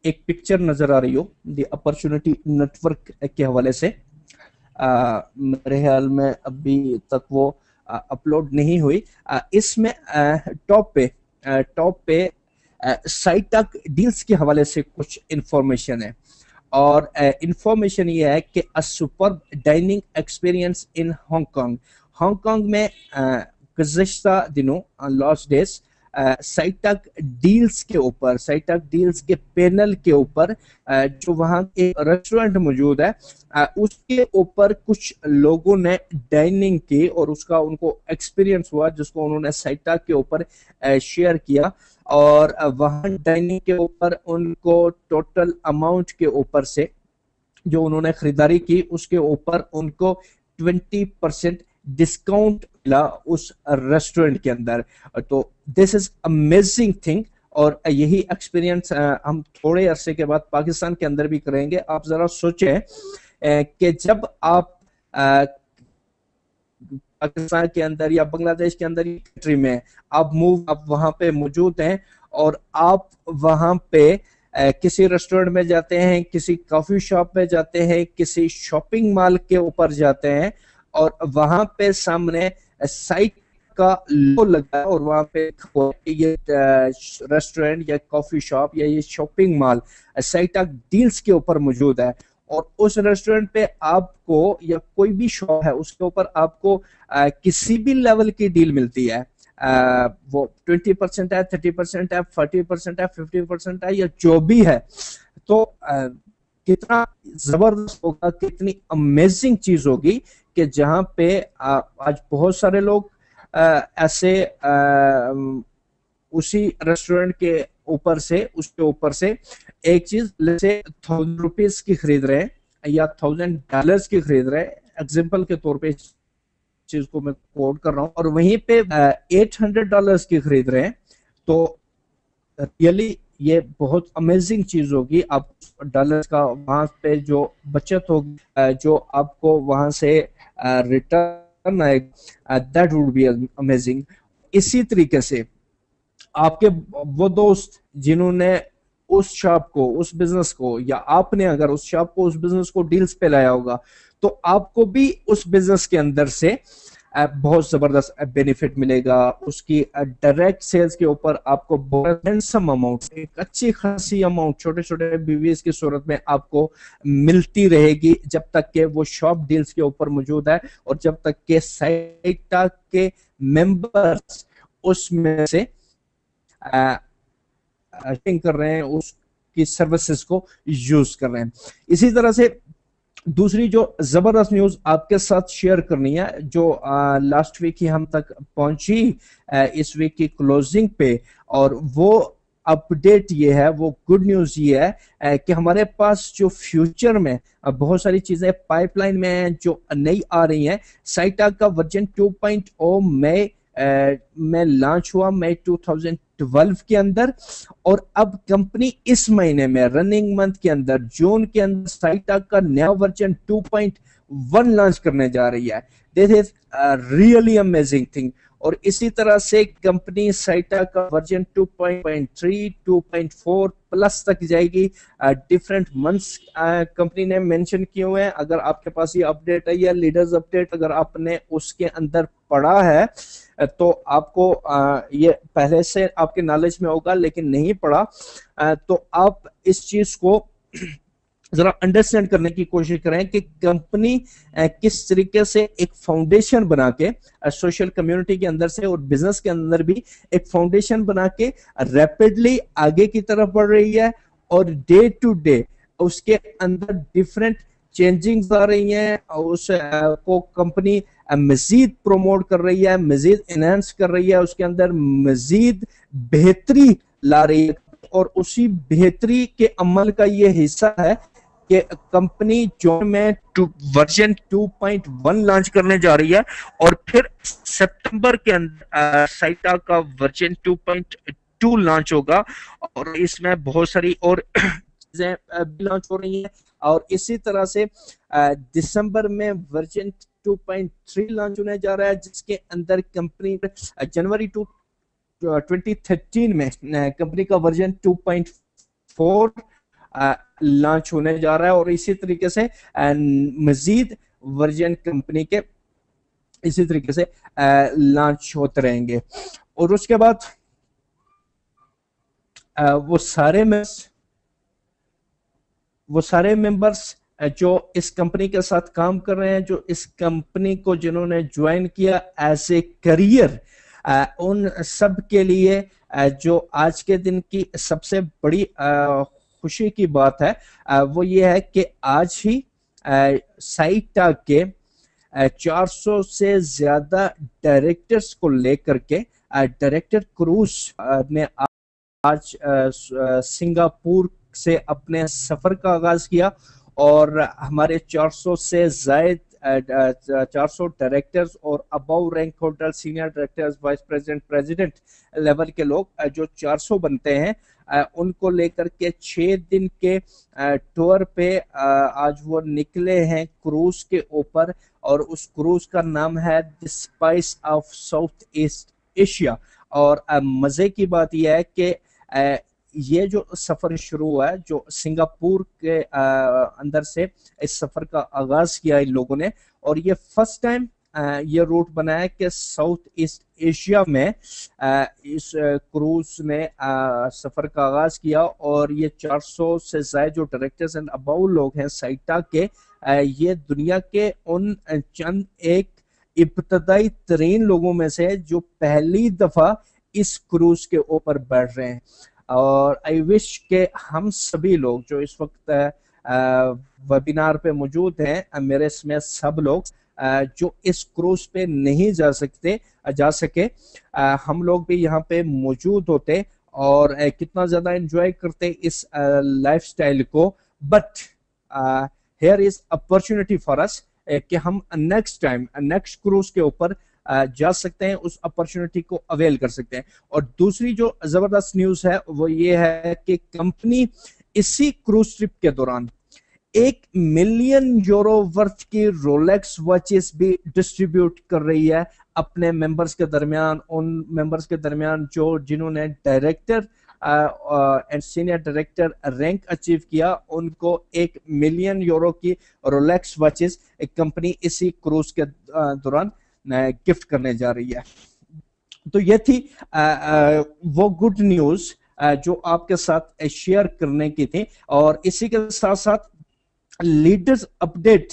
एक पिक्चर नजर आ रही हो द अपॉर्चुनिटी नेटवर्क के हवाले से, मेरे ख्याल में अभी तक वो अपलोड नहीं हुई। इसमें टॉप पे साइटक डील्स के हवाले से कुछ इंफॉर्मेशन है, और इंफॉर्मेशन ये है कि a super dining experience in Hong Kong. Hong Kong में गुज़श्ता दिनों लास्ट डेज साइटक डील्स के ऊपर, साइटक डील्स के पैनल के ऊपर जो वहाँ के रेस्टोरेंट मौजूद है, उसके ऊपर कुछ लोगों ने डाइनिंग की और उसका उनको एक्सपीरियंस हुआ, जिसको उन्होंने साइटक के ऊपर शेयर किया। और वहाँ डाइनिंग के ऊपर उनको टोटल अमाउंट के ऊपर से जो उन्होंने खरीदारी की, उसके ऊपर उनको 20% डिस्काउंट मिला उस रेस्टोरेंट के अंदर। तो दिस इज अमेजिंग थिंग, और यही एक्सपीरियंस हम थोड़े अरसे के बाद पाकिस्तान के अंदर भी करेंगे। आप जरा सोचें कि जब आप पाकिस्तान के अंदर या बांग्लादेश के अंदर कंट्री में आप वहां पे मौजूद हैं, और आप वहां पे किसी रेस्टोरेंट में जाते हैं, किसी कॉफी शॉप में जाते हैं, किसी शॉपिंग मॉल के ऊपर जाते हैं, और वहां पे सामने साइट का लोगो लगा है, और वहां पे ये रेस्टोरेंट या कॉफी शॉप या ये शॉपिंग मॉल साइटक डील्स के ऊपर मौजूद है। और उस रेस्टोरेंट पे आपको, या कोई भी शॉप है उसके ऊपर आपको किसी भी लेवल की डील मिलती है। वो 20% है, 30% है, 40% है, 50% है, या जो भी है। तो कितना जबरदस्त होगा, कितनी अमेजिंग चीज होगी कि जहां पे आज बहुत सारे लोग ऐसे उसी रेस्टोरेंट के ऊपर से, उसके ऊपर से एक चीज जैसे ₹1000 की खरीद रहे हैं या $1000 की खरीद रहे हैं, एग्जांपल के तौर पे चीज को मैं कोट कर रहा हूं, और वहीं पे $800 की खरीद रहे हैं, तो रियली ये बहुत अमेजिंग चीज होगी। आप डॉलर्स का वहां पे जो बचत होगी, जो आपको वहां से रिटर्न आएगा, दैट वुड बी अमेजिंग। इसी तरीके से आपके वो दोस्त जिन्होंने उस शॉप को, उस बिजनेस को, या आपने अगर उस शॉप को, उस बिजनेस को डील्स पे लाया होगा, तो आपको भी उस बिजनेस के अंदर से बहुत जबरदस्त बेनिफिट मिलेगा। उसकी डायरेक्ट सेल्स के ऊपर आपको बहुत हैंडसम अमाउंट, एक अच्छी खासी अमाउंट छोटे छोटे बीवीएस की सूरत में आपको मिलती रहेगी जब तक के वो शॉप डील्स के ऊपर मौजूद है और जब तक के साइटा के मेंबर्स उसमें से कर रहे हैं, उसकी सर्विसेज को यूज कर रहे हैं। इसी तरह से दूसरी जो जबरदस्त न्यूज आपके साथ शेयर करनी है, जो लास्ट वीक ही हम तक पहुंची इस वीक की क्लोजिंग पे, और वो अपडेट ये है, वो गुड न्यूज ये है कि हमारे पास जो फ्यूचर में बहुत सारी चीजें पाइपलाइन में हैं जो नई आ रही हैं। साइटा का वर्जन 2.0 में लॉन्च हुआ मई 2012 के अंदर, और अब कंपनी इस महीने में रनिंग मंथ के अंदर जून के अंदर साइटा का नया वर्जन 2.1 लॉन्च करने जा रही है। This is really amazing thing. और इसी तरह से कंपनी साइटा का वर्जन 2.3 2.4 प्लस तक जाएगी। डिफरेंट मंथ्स कंपनी ने मेंशन किए हुए हैं। अगर आपके पास ये अपडेट है या लीडर्स अपडेट अगर आपने उसके अंदर पढ़ा है तो आपको ये पहले से आपके नॉलेज में होगा, लेकिन नहीं पढ़ा तो आप इस चीज को जरा अंडरस्टैंड करने की कोशिश करें कि कंपनी किस तरीके से एक फाउंडेशन बना के सोशल कम्युनिटी के अंदर से और बिजनेस के अंदर भी एक फाउंडेशन बना के रैपिडली आगे की तरफ बढ़ रही है, और डे टू डे उसके अंदर डिफरेंट चेंजिंग्स आ रही हैं, उस को कंपनी मजीद प्रोमोट कर रही है, मजीद एनहांस कर रही है, उसके अंदर मजीद बेहतरी ला रही है। और उसी बेहतरी के अमल का ये हिस्सा है कि कंपनी जून में वर्जन 2.1 लॉन्च करने जा रही है, और फिर सितंबर के अंदर साइटा का वर्जन 2.2 लॉन्च होगा, और इसमें बहुत सारी और चीजें भी लॉन्च हो रही हैं। और इसी तरह से दिसंबर में वर्जन 2.3 लॉन्च होने जा रहा है, जिसके अंदर कंपनी जनवरी 2013 में कंपनी का वर्जन 2.4 लॉन्च होने जा रहा है, और इसी तरीके से मजीद वर्जन कंपनी के इसी तरीके से लॉन्च होते रहेंगे। और उसके बाद वो सारे मेंबर्स जो इस कंपनी के साथ काम कर रहे हैं, जो इस कंपनी को जिन्होंने ज्वाइन किया एज ए करियर, उन सब के लिए जो आज के दिन की सबसे बड़ी खुशी की बात है वो ये है कि आज ही साइटा के 400 से ज्यादा डायरेक्टर्स को लेकर के डायरेक्टर क्रूज ने आज सिंगापुर से अपने सफर का आगाज किया, और हमारे 400 से ज्यादा 400 डायरेक्टर्स और above rank holder, senior directors, vice president, president level के लोग जो 400 बनते हैं, उनको लेकर के 6 दिन के टूर पे आज वो निकले हैं क्रूज के ऊपर, और उस क्रूज का नाम है the spice of south East Asia. और मजे की बात यह है कि ये जो सफर शुरू हुआ है, जो सिंगापुर के अंदर से इस सफर का आगाज किया इन लोगों ने, और ये फर्स्ट टाइम ये रूट बनाया कि साउथ ईस्ट एशिया में इस क्रूज ने सफर का आगाज किया। और ये 400 से ज्यादा जो डायरेक्टर्स एंड अबव लोग हैं साइटा के, ये दुनिया के उन चंद एक इब्तदाई तरीन लोगों में से जो पहली दफा इस क्रूज के ऊपर बैठ रहे हैं। और आई विश के हम सभी लोग जो इस वक्त वेबिनार पे मौजूद हैं, मेरे समेत सब लोग जो इस क्रूज पे नहीं जा सके, हम लोग भी यहाँ पे मौजूद होते और कितना ज्यादा एंजॉय करते इस लाइफस्टाइल को। But here is opportunity for us कि हम नेक्स्ट टाइम नेक्स्ट क्रूज के ऊपर जा सकते हैं, उस अपॉर्चुनिटी को अवेल कर सकते हैं। और दूसरी जो जबरदस्त न्यूज है वो ये है कि कंपनी इसी क्रूज ट्रिप के दौरान 1 मिलियन यूरो वर्थ की रोलेक्स वॉचेस भी डिस्ट्रीब्यूट कर रही है अपने मेंबर्स के दरमियान, उन मेंबर्स के दरमियान जो जिन्होंने director and senior director rank achieve किया, उनको 1 मिलियन यूरो की रोलेक्स वॉचेस एक कंपनी इसी क्रूज के दौरान गिफ्ट करने जा रही है। तो ये थी वो गुड न्यूज जो आपके साथ शेयर करने की थी। और इसी के साथ साथ लीडर्स अपडेट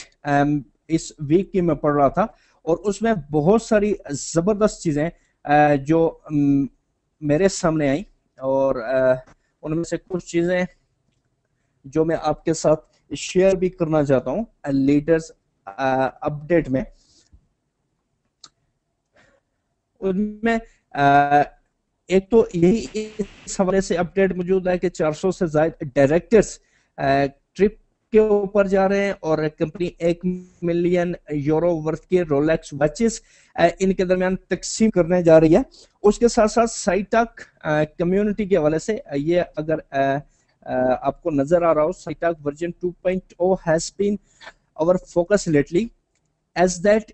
इस वीक की मैं पढ़ रहा था, और उसमें बहुत सारी जबरदस्त चीजें जो मेरे सामने आई, और उनमें से कुछ चीजें जो मैं आपके साथ शेयर भी करना चाहता हूं लीडर्स अपडेट में। उनमें एक तो यही इस हवाले से अपडेट मौजूद है कि 400 से ज्यादा डायरेक्टर्स ट्रिप के ऊपर जा रहे हैं, और कंपनी 1 मिलियन यूरो वर्थ के रोलेक्स वॉचेस इनके दरमियान तकसीम करने जा रही है। उसके साथ साथ साइटाक कम्युनिटी के हवाले से ये अगर आपको नजर आ रहा हो, साइटाक version 2.0 has been our focus lately as that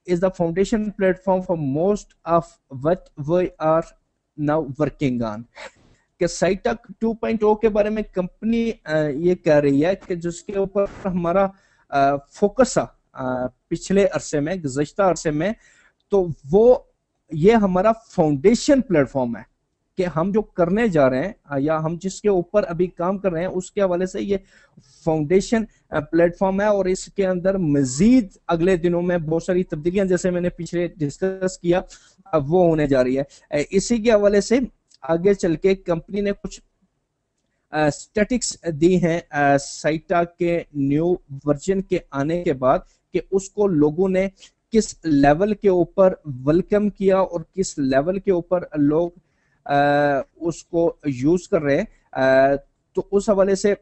is the foundation platform for most of what we are now working on। कि साइटक 2.0 के बारे में कंपनी ये कह रही है कि जिसके ऊपर हमारा फोकस है पिछले अरसे में, गुज़श्ता अरसे में, तो वो ये हमारा फाउंडेशन प्लेटफॉर्म है कि हम जो करने जा रहे हैं या हम जिसके ऊपर अभी काम कर रहे हैं उसके हवाले से ये फाउंडेशन प्लेटफॉर्म है। और इसके अंदर मजीद अगले दिनों में बहुत सारी तब्दीलियां, जैसे मैंने पिछले डिस्कस किया, वो होने जा रही है। इसी के हवाले से आगे चल के कंपनी ने कुछ स्टैटिक्स दी हैं साइटा के न्यू वर्जन के आने के बाद, कि उसको लोगों ने किस लेवल के ऊपर वेलकम किया और किस लेवल के ऊपर लोग उसको यूज कर रहे हैं। तो उस हवाले से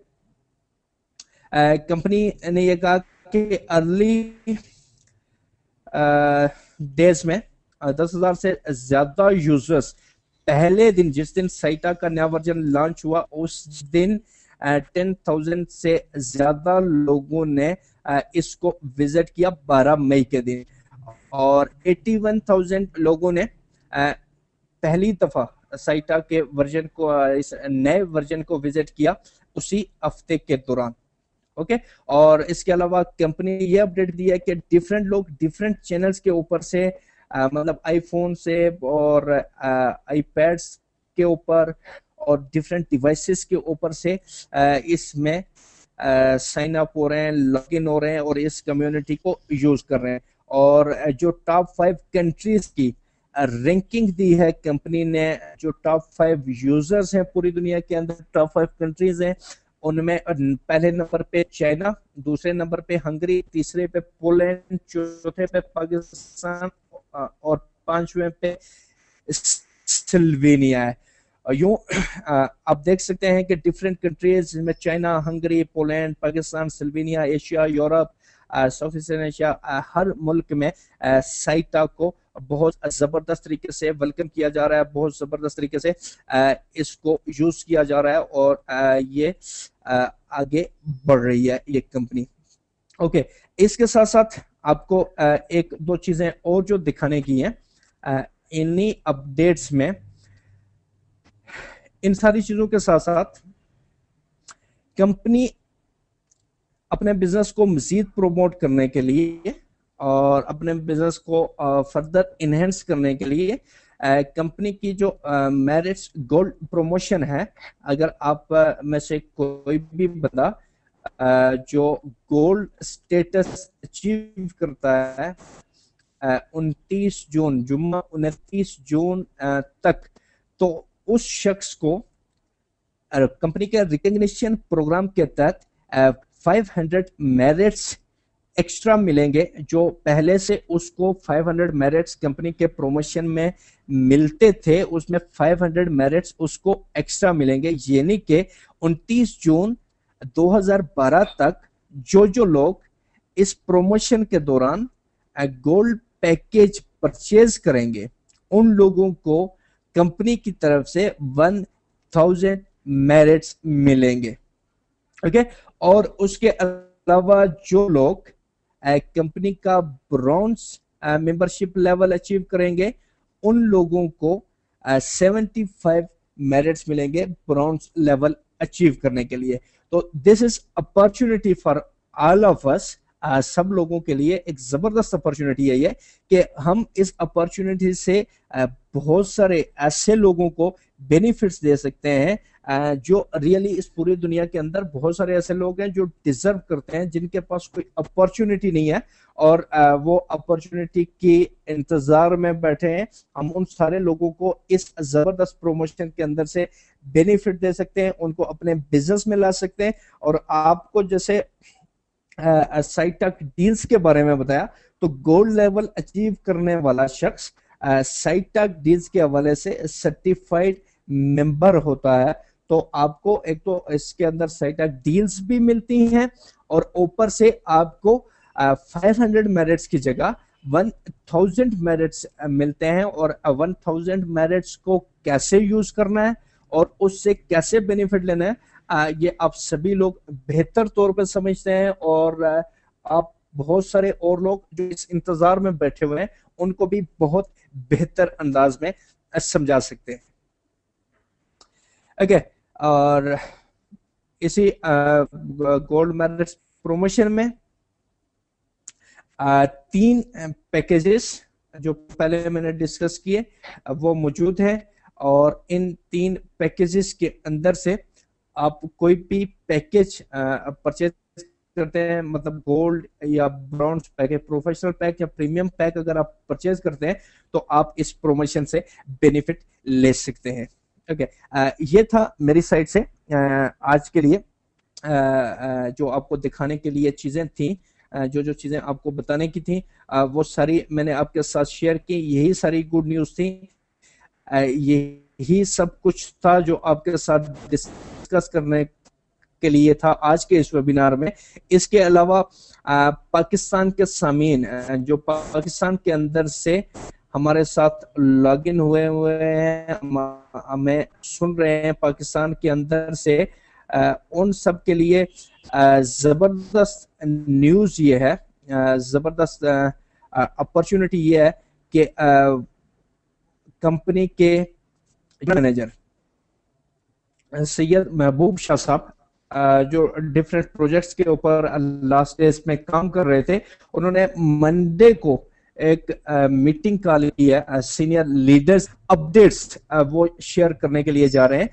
कंपनी ने यह कहा कि अर्ली डेज में 10,000 से ज्यादा यूजर्स पहले दिन, जिस दिन साइटा का नया वर्जन लॉन्च हुआ, उस दिन 10,000 से ज्यादा लोगों ने इसको विजिट किया 12 मई के दिन, और 81,000 लोगों ने पहली दफा साइटा के वर्जन को, इस नए वर्जन को विजिट किया उसी हफ्ते के दौरान। ओके, और इसके अलावा कंपनी ने ये अपडेट दिया है कि डिफरेंट लोग डिफरेंट चैनल्स के ऊपर से मतलब आईफोन से और आईपैड्स के ऊपर और डिफरेंट डिवाइसेस के ऊपर से इसमें साइन अप हो रहे हैं, लॉग इन हो रहे हैं और इस कम्युनिटी को यूज कर रहे हैं। और जो टॉप 5 कंट्रीज की रैंकिंग दी है कंपनी ने, जो टॉप 5 यूजर्स हैं पूरी दुनिया के अंदर, टॉप 5 कंट्रीज हैं, उनमें पहले नंबर पे चाइना, दूसरे नंबर पे हंगरी, तीसरे पे पोलैंड, चौथे पे पाकिस्तान और 5वें पे स्लोवेनिया है। यूं आप देख सकते हैं कि डिफरेंट कंट्रीज जिसमें China, Hungary, Poland, Pakistan, Slovenia, Asia, Europe, South East Asia, हर मुल्क में साइटा को बहुत जबरदस्त तरीके से वेलकम किया जा रहा है, बहुत जबरदस्त तरीके से इसको यूज किया जा रहा है, और ये आगे बढ़ रही है ये कंपनी। ओके, इसके साथ साथ आपको एक दो चीजें और जो दिखाने की हैं इन्हीं अपडेट्स में। इन सारी चीजों के साथ साथ कंपनी अपने बिजनेस को मजीद प्रोमोट करने के लिए और अपने बिजनेस को फर्दर इनहेंस करने के लिए कंपनी की जो मैरिट्स गोल्ड प्रमोशन है, अगर आप में से कोई भी बंदा जो गोल्ड स्टेटस अचीव करता है 29 जून जुम्मा 29 जून तक, तो उस शख्स को कंपनी के रिकग्निशन प्रोग्राम के तहत 500 मेरिट्स एक्स्ट्रा मिलेंगे। जो पहले से उसको 500 मेरिट्स कंपनी के प्रमोशन में मिलते थे, उसमें 500 मेरिट्स उसको एक्स्ट्रा मिलेंगे। यानी कि 29 जून 2012 तक जो लोग इस प्रमोशन के दौरान गोल्ड पैकेज परचेज करेंगे, उन लोगों को कंपनी की तरफ से 1000 मेरिट्स मिलेंगे। ओके, और उसके अलावा जो लोग कंपनी का ब्रॉन्ज मेंबरशिप लेवल अचीव करेंगे, उन लोगों को 75 मेरिट्स मिलेंगे ब्रॉन्ज लेवल अचीव करने के लिए। तो this is opportunity for all of us, सब लोगों के लिए एक जबरदस्त अपॉर्चुनिटी है ये, कि हम इस अपॉर्चुनिटी से बहुत सारे ऐसे लोगों को बेनिफिट्स दे सकते हैं, जो रियली इस पूरी दुनिया के अंदर बहुत सारे ऐसे लोग हैं जो डिजर्व करते हैं, जिनके पास कोई अपॉर्चुनिटी नहीं है और वो अपॉर्चुनिटी की इंतजार में बैठे हैं। हम उन सारे लोगों को इस जबरदस्त प्रमोशन के अंदर से बेनिफिट दे सकते हैं, उनको अपने बिजनेस में ला सकते हैं। और आपको जैसे साइटक डील्स के बारे में बताया, तो गोल्ड लेवल अचीव करने वाला शख्स साइटक डील्स के हवाले से सर्टिफाइड मेंबर होता है। तो आपको एक तो इसके अंदर साइटक डील्स भी मिलती हैं, और ऊपर से आपको 500 मेरिट्स की जगह 1000 मेरिट्स मिलते हैं। और 1000 मेरिट्स को कैसे यूज करना है और उससे कैसे बेनिफिट लेना है, ये आप सभी लोग बेहतर तौर पर समझते हैं, और आप बहुत सारे और लोग जो इस इंतजार में बैठे हुए हैं उनको भी बहुत बेहतर अंदाज में समझा सकते हैं। ओके, और इसी गोल्ड मेरिट प्रमोशन में 3 पैकेजेस जो पहले मैंने डिस्कस किए वो मौजूद है, और इन 3 पैकेजेस के अंदर से आप कोई भी पैकेज परचेज करते हैं, मतलब गोल्ड या ब्रॉन्ज पैकेज, प्रोफेशनल पैक या प्रीमियम पैक अगर आप परचेज करते हैं तो आप इस प्रमोशन से बेनिफिट ले सकते हैं। ओके, ये था मेरी साइड से आज के लिए जो आपको दिखाने के लिए चीजें थी, जो चीजें आपको बताने की थी वो सारी मैंने आपके साथ शेयर की। यही सारी गुड न्यूज थी, यही सब कुछ था जो आपके साथ डिस्कस करने के लिए था आज के इस वेबिनार में। इसके अलावा पाकिस्तान के सामीन जो पाकिस्तान के अंदर से हमारे साथ लॉग इन हुए हैं, हमें सुन रहे हैं पाकिस्तान के अंदर से, उन सब के लिए जबरदस्त न्यूज ये है, जबरदस्त अपॉर्चुनिटी ये है कि कंपनी के मैनेजर सैयद महबूब शाह साहब जो डिफरेंट प्रोजेक्ट्स के ऊपर लास्ट डेज में काम कर रहे थे, उन्होंने मंडे को एक मीटिंग कॉल की है सीनियर लीडर्स अपडेट्स वो शेयर करने के लिए जा रहे हैं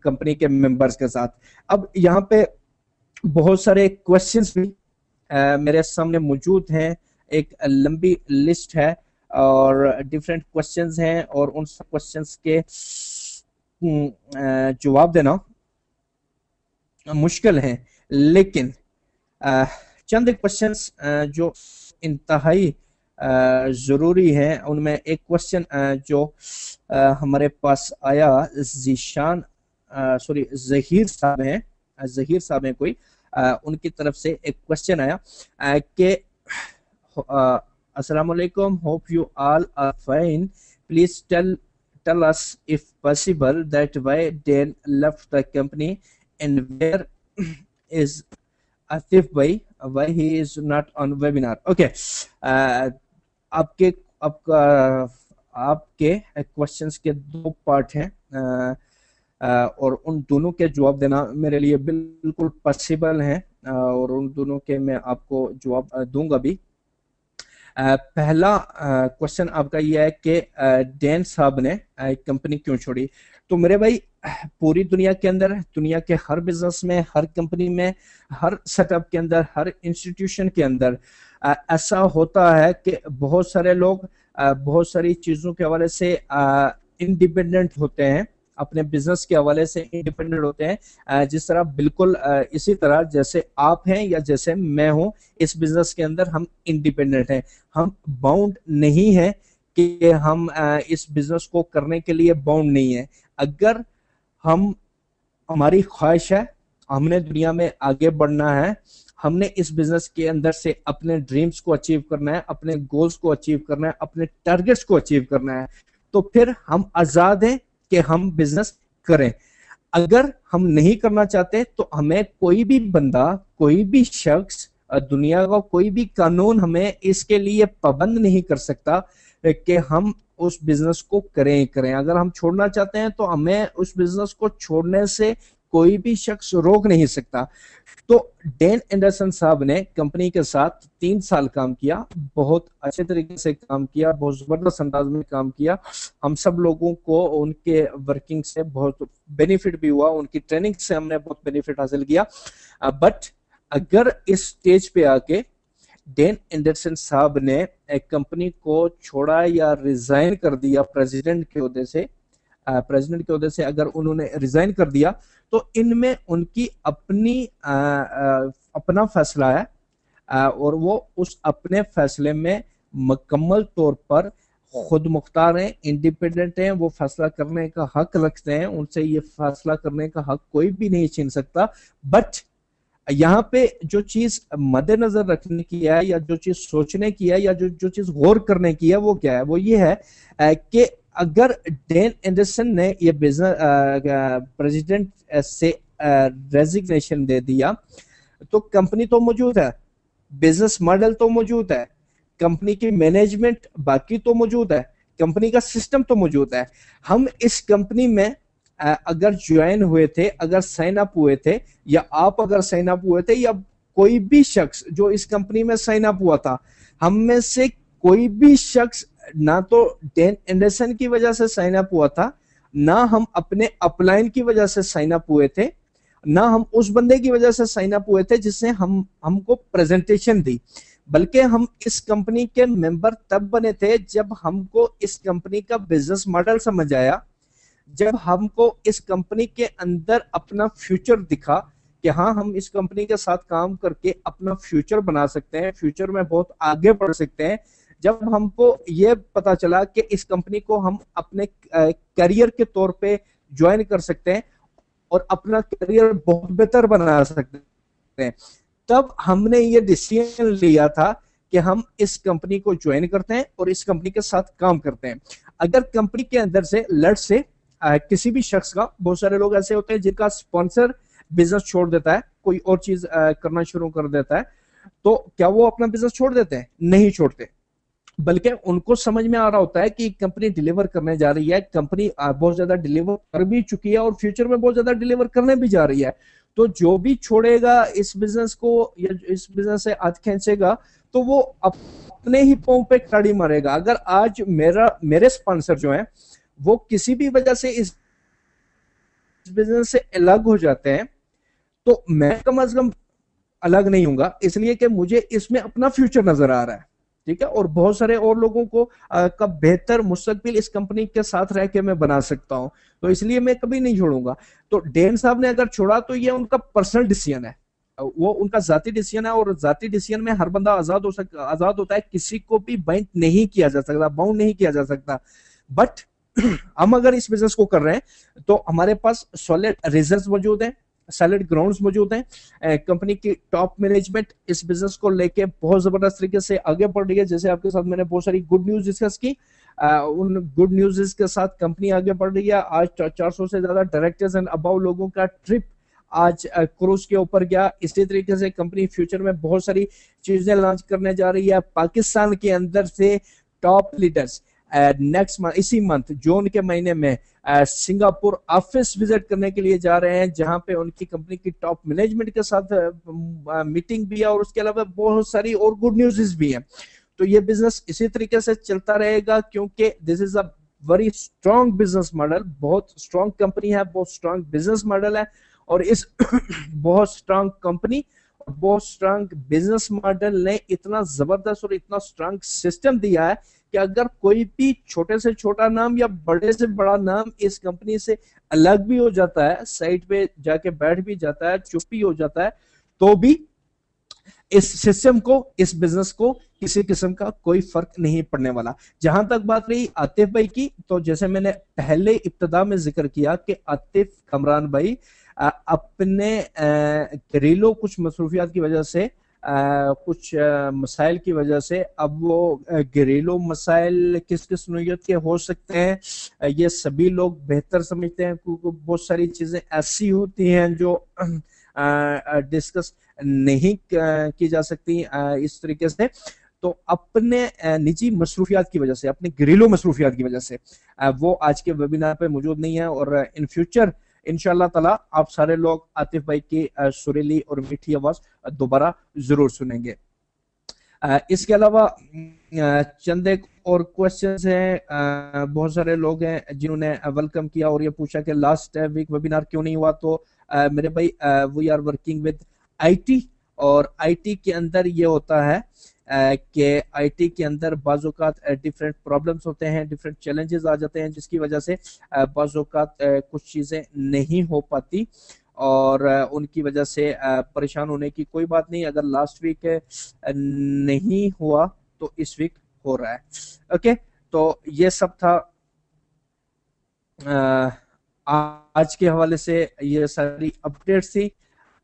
कंपनी के मेंबर्स के साथ। अब यहाँ पे बहुत सारे क्वेश्चंस भी मेरे सामने मौजूद हैं, एक लंबी लिस्ट है और डिफरेंट क्वेश्चंस हैं, और उन सब क्वेश्चंस के जवाब देना मुश्किल है, लेकिन चंद क्वेश्चंस जो इंतहाई जरूरी है, उनमें एक क्वेश्चन जो हमारे पास आया जहीर साहब हैं, जहीर साहब हैं कोई, उनकी तरफ से एक क्वेश्चन आया कि अस्सलाम वालेकुम, hope you all are fine, please tell us if possible that why Dan left the company and where is Atif bhai, why he is not on webinar. Okay, आपके क्वेश्चंस के 2 पार्ट हैं, और उन दोनों के जवाब देना मेरे लिए बिल्कुल पॉसिबल है, और उन दोनों के मैं आपको जवाब दूंगा भी। पहला क्वेश्चन आपका यह है कि डैन साहब ने कंपनी क्यों छोड़ी। तो मेरे भाई, पूरी दुनिया के अंदर, दुनिया के हर बिजनेस में, हर कंपनी में, हर सेटअप के अंदर, हर इंस्टीट्यूशन के अंदर ऐसा होता है कि बहुत सारे लोग बहुत सारी चीजों के हवाले से इंडिपेंडेंट होते हैं, अपने बिजनेस के हवाले से इंडिपेंडेंट होते हैं, जिस तरह बिल्कुल इसी तरह जैसे आप हैं या जैसे मैं हूं, इस बिजनेस के अंदर हम इंडिपेंडेंट हैं, हम बाउंड नहीं है कि हम इस बिजनेस को करने के लिए बाउंड नहीं है। अगर हमारी ख्वाहिश है, हमने दुनिया में आगे बढ़ना है, हमने इस बिजनेस के अंदर से अपने ड्रीम्स को अचीव करना है, अपने गोल्स को अचीव करना है, अपने टारगेट्स को अचीव करना है, तो फिर हम आजाद हैं कि हम बिजनेस करें। अगर हम नहीं करना चाहते तो हमें कोई भी बंदा, कोई भी शख्स, दुनिया का कोई भी कानून हमें इसके लिए पाबंद नहीं कर सकता कि हम उस बिजनेस को करें। अगर हम छोड़ना चाहते हैं तो हमें उस बिजनेस को छोड़ने से कोई भी शख्स रोक नहीं सकता। तो डैन एंडरसन साहब ने कंपनी के साथ 3 साल काम किया, बहुत अच्छे तरीके से काम किया, बहुत जबरदस्त अंदाज में काम किया। हम सब लोगों को उनके वर्किंग से बहुत बेनिफिट भी हुआ, उनकी ट्रेनिंग से हमने बहुत बेनिफिट हासिल किया। बट अगर इस स्टेज पे आके डैन एंडरसन साहब ने एक कंपनी को छोड़ा या रिजाइन कर दिया प्रेसिडेंट के ओहदे से, अगर उन्होंने रिजाइन कर दिया, तो इनमें उनकी अपना फैसला है, और वो उस अपने फैसले में मुकम्मल तौर पर खुद मुख्तार हैं, इंडिपेंडेंट हैं, वो फैसला करने का हक रखते हैं, उनसे ये फैसला करने का हक कोई भी नहीं छीन सकता। बट यहाँ पे जो चीज मद्देनजर रखने की है, या जो चीज सोचने की है, या जो चीज गौर करने की है, वो क्या है? वो ये है कि अगर डैन एंडरसन ने ये बिजनेस प्रेसिडेंट से रेजिग्नेशन दे दिया, तो कंपनी तो मौजूद है, बिजनेस मॉडल तो मौजूद है, कंपनी की मैनेजमेंट बाकी तो मौजूद है, कंपनी का सिस्टम तो मौजूद है। हम इस कंपनी में अगर ज्वाइन हुए थे, अगर साइन अप हुए थे, या आप अगर साइन अप हुए थे, या कोई भी शख्स जो इस कंपनी में साइन अप हुआ था, हम में से कोई भी शख्स ना तो डैन एंडरसन की वजह से साइन अप हुआ था, ना हम अपने अपलाइन की वजह से साइन अप हुए थे, ना हम उस बंदे की वजह से साइन अप हुए थे जिसने हमको प्रेजेंटेशन दी, बल्कि हम इस कंपनी के मेंबर तब बने थे जब हमको इस कंपनी का बिजनेस मॉडल समझ आया, जब हमको इस कंपनी के अंदर अपना फ्यूचर दिखा कि हाँ, हम इस कंपनी के साथ काम करके अपना फ्यूचर बना सकते हैं, फ्यूचर में बहुत आगे बढ़ सकते हैं। जब हमको ये पता चला कि इस कंपनी को हम अपने करियर के तौर पे ज्वाइन कर सकते हैं और अपना करियर बहुत बेहतर बना सकते हैं, तब हमने ये डिसीजन लिया था कि हम इस कंपनी को ज्वाइन करते हैं और इस कंपनी के साथ काम करते हैं। अगर कंपनी के अंदर से लेट्स से किसी भी शख्स का, बहुत सारे लोग ऐसे होते हैं जिनका स्पॉन्सर बिजनेस छोड़ देता है, कोई और चीज करना शुरू कर देता है, तो क्या वो अपना बिजनेस छोड़ देते हैं? नहीं छोड़ते, बल्कि उनको समझ में आ रहा होता है कि कंपनी डिलीवर करने जा रही है, कंपनी बहुत ज्यादा डिलीवर कर भी चुकी है और फ्यूचर में बहुत ज्यादा डिलीवर करने भी जा रही है। तो जो भी छोड़ेगा इस बिजनेस को या इस बिजनेस से हाथ खींचेगा, तो वो अपने ही पांव पे ताड़ी मारेगा। अगर आज मेरे स्पॉन्सर जो हैं वो किसी भी वजह से इस बिजनेस से अलग हो जाते हैं, तो मैं कम से कम अलग नहीं होऊंगा, इसलिए कि मुझे इसमें अपना फ्यूचर नजर आ रहा है, ठीक है, और बहुत सारे और लोगों को का बेहतर मुस्तकबिल इस कंपनी के साथ रह के मैं बना सकता हूं, तो इसलिए मैं कभी नहीं छोड़ूंगा। तो डैन साहब ने अगर छोड़ा तो ये उनका पर्सनल डिसीजन है, वो उनका जाती डिसीजन है, और जाती डिसीजन में हर बंदा आजाद होता है, किसी को भी बाइंड नहीं किया जा सकता, बाउंड नहीं किया जा सकता। बट हम अगर इस बिजनेस को कर रहे हैं तो हमारे पास सॉलिड रिजल्ट्स मौजूद हैं, सैलिड ग्राउंड्स मौजूद हैं, कंपनी की टॉप मैनेजमेंट इस बिजनेस को लेके बहुत जबरदस्त तरीके से आगे बढ़ रही है। जैसे आपके साथ मैंने बहुत सारी गुड न्यूज डिस्कस की, उन गुड न्यूज के साथ कंपनी आगे बढ़ रही है। आज 400 से ज्यादा डायरेक्टर्स एंड अबाउ लोगों का ट्रिप आज क्रूज के ऊपर गया। इसी तरीके से कंपनी फ्यूचर में बहुत सारी चीजें लॉन्च करने जा रही है। पाकिस्तान के अंदर से टॉप लीडर्स नेक्स्ट मंथ, इसी मंथ जून के महीने में सिंगापुर ऑफिस विजिट करने के लिए जा रहे हैं, जहां पे उनकी कंपनी की टॉप मैनेजमेंट के साथ मीटिंग भी है, और उसके अलावा बहुत सारी और गुड न्यूज़ भी हैं। तो ये बिजनेस इसी तरीके से चलता रहेगा, क्योंकि this is a very strong business model, बहुत स्ट्रॉन्ग कंपनी है, बहुत स्ट्रॉन्ग बिजनेस मॉडल है, और इस बहुत स्ट्रॉन्ग कंपनी, बहुत स्ट्रॉन्ग बिजनेस मॉडल ने इतना जबरदस्त और इतना स्ट्रॉन्ग सिस्टम दिया है कि अगर कोई भी छोटे से छोटा नाम या बड़े से बड़ा नाम इस कंपनी से अलग भी हो जाता है, साइड पे जाके बैठ भी जाता है, चुप भी हो जाता है, तो भी इस सिस्टम को, इस बिजनेस को किसी किस्म का कोई फर्क नहीं पड़ने वाला। जहां तक बात रही आतिफ भाई की, तो जैसे मैंने पहले इब्तिदा में जिक्र किया कि आतिफ कमरान भाई अपने घरेलू कुछ मसरूफियात की वजह से, कुछ मसाइल की वजह से, अब वो घरेलू मसाइल किस किस नौयत के हो सकते हैं ये सभी लोग बेहतर समझते हैं, क्योंकि बहुत सारी चीजें ऐसी होती हैं जो डिस्कस नहीं की जा सकती इस तरीके से। तो अपने निजी मसरूफियात की वजह से, अपने घरेलू मसरूफियात की वजह से वो आज के वेबिनार पे मौजूद नहीं है, और इन फ्यूचर इंशाल्लाह ताला आप सारे लोग आतिफ भाई की सुरीली और मीठी आवाज दोबारा जरूर सुनेंगे। इसके अलावा चंद एक और क्वेश्चंस हैं। बहुत सारे लोग हैं जिन्होंने वेलकम किया और ये पूछा कि लास्ट वीक वेबिनार क्यों नहीं हुआ। तो मेरे भाई we are working with IT, और आईटी के अंदर ये होता है कि आईटी के अंदर बाज़-औक़ात डिफरेंट प्रॉब्लम्स होते हैं, डिफरेंट चैलेंजेस आ जाते हैं, जिसकी वजह से बाज़-औक़ात कुछ चीज़ें नहीं हो पाती, और उनकी वजह से परेशान होने की कोई बात नहीं। अगर लास्ट वीक नहीं हुआ तो इस वीक हो रहा है। ओके, तो ये सब था आज के हवाले से, ये सारी अपडेट्स थी।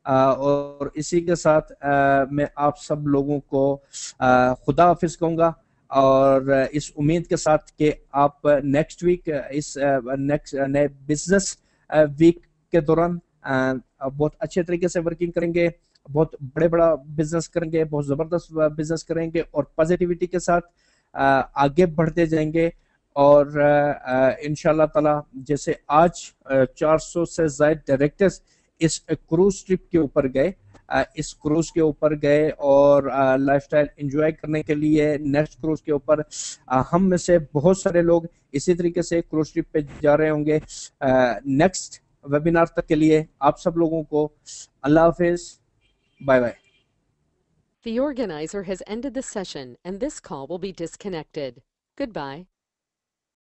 और इसी के साथ मैं आप सब लोगों को खुदा हाफिज कहूँगा, और इस उम्मीद के साथ कि आप नेक्स्ट वीक इस नेक्स्ट नए बिजनेस वीक के दौरान बहुत अच्छे तरीके से वर्किंग करेंगे, बहुत बड़ा बिजनेस करेंगे, बहुत ज़बरदस्त बिजनेस करेंगे, और पॉजिटिविटी के साथ आगे बढ़ते जाएंगे। और इंशाल्लाह ताला जैसे आज 400 से ज़ायद डायरेक्टर्स इस क्रूज ट्रिप के ऊपर गए, इस क्रूज के ऊपर गए और लाइफस्टाइल एंजॉय करने के लिए नेक्स्ट क्रूज के ऊपर हम में से बहुत सारे लोग इसी तरीके से क्रूज ट्रिप पे जा रहे होंगे। नेक्स्ट वेबिनार तक के लिए आप सब लोगों को अल्लाह हाफिज, bye bye. The organizer has ended the session and this call will be disconnected. Goodbye.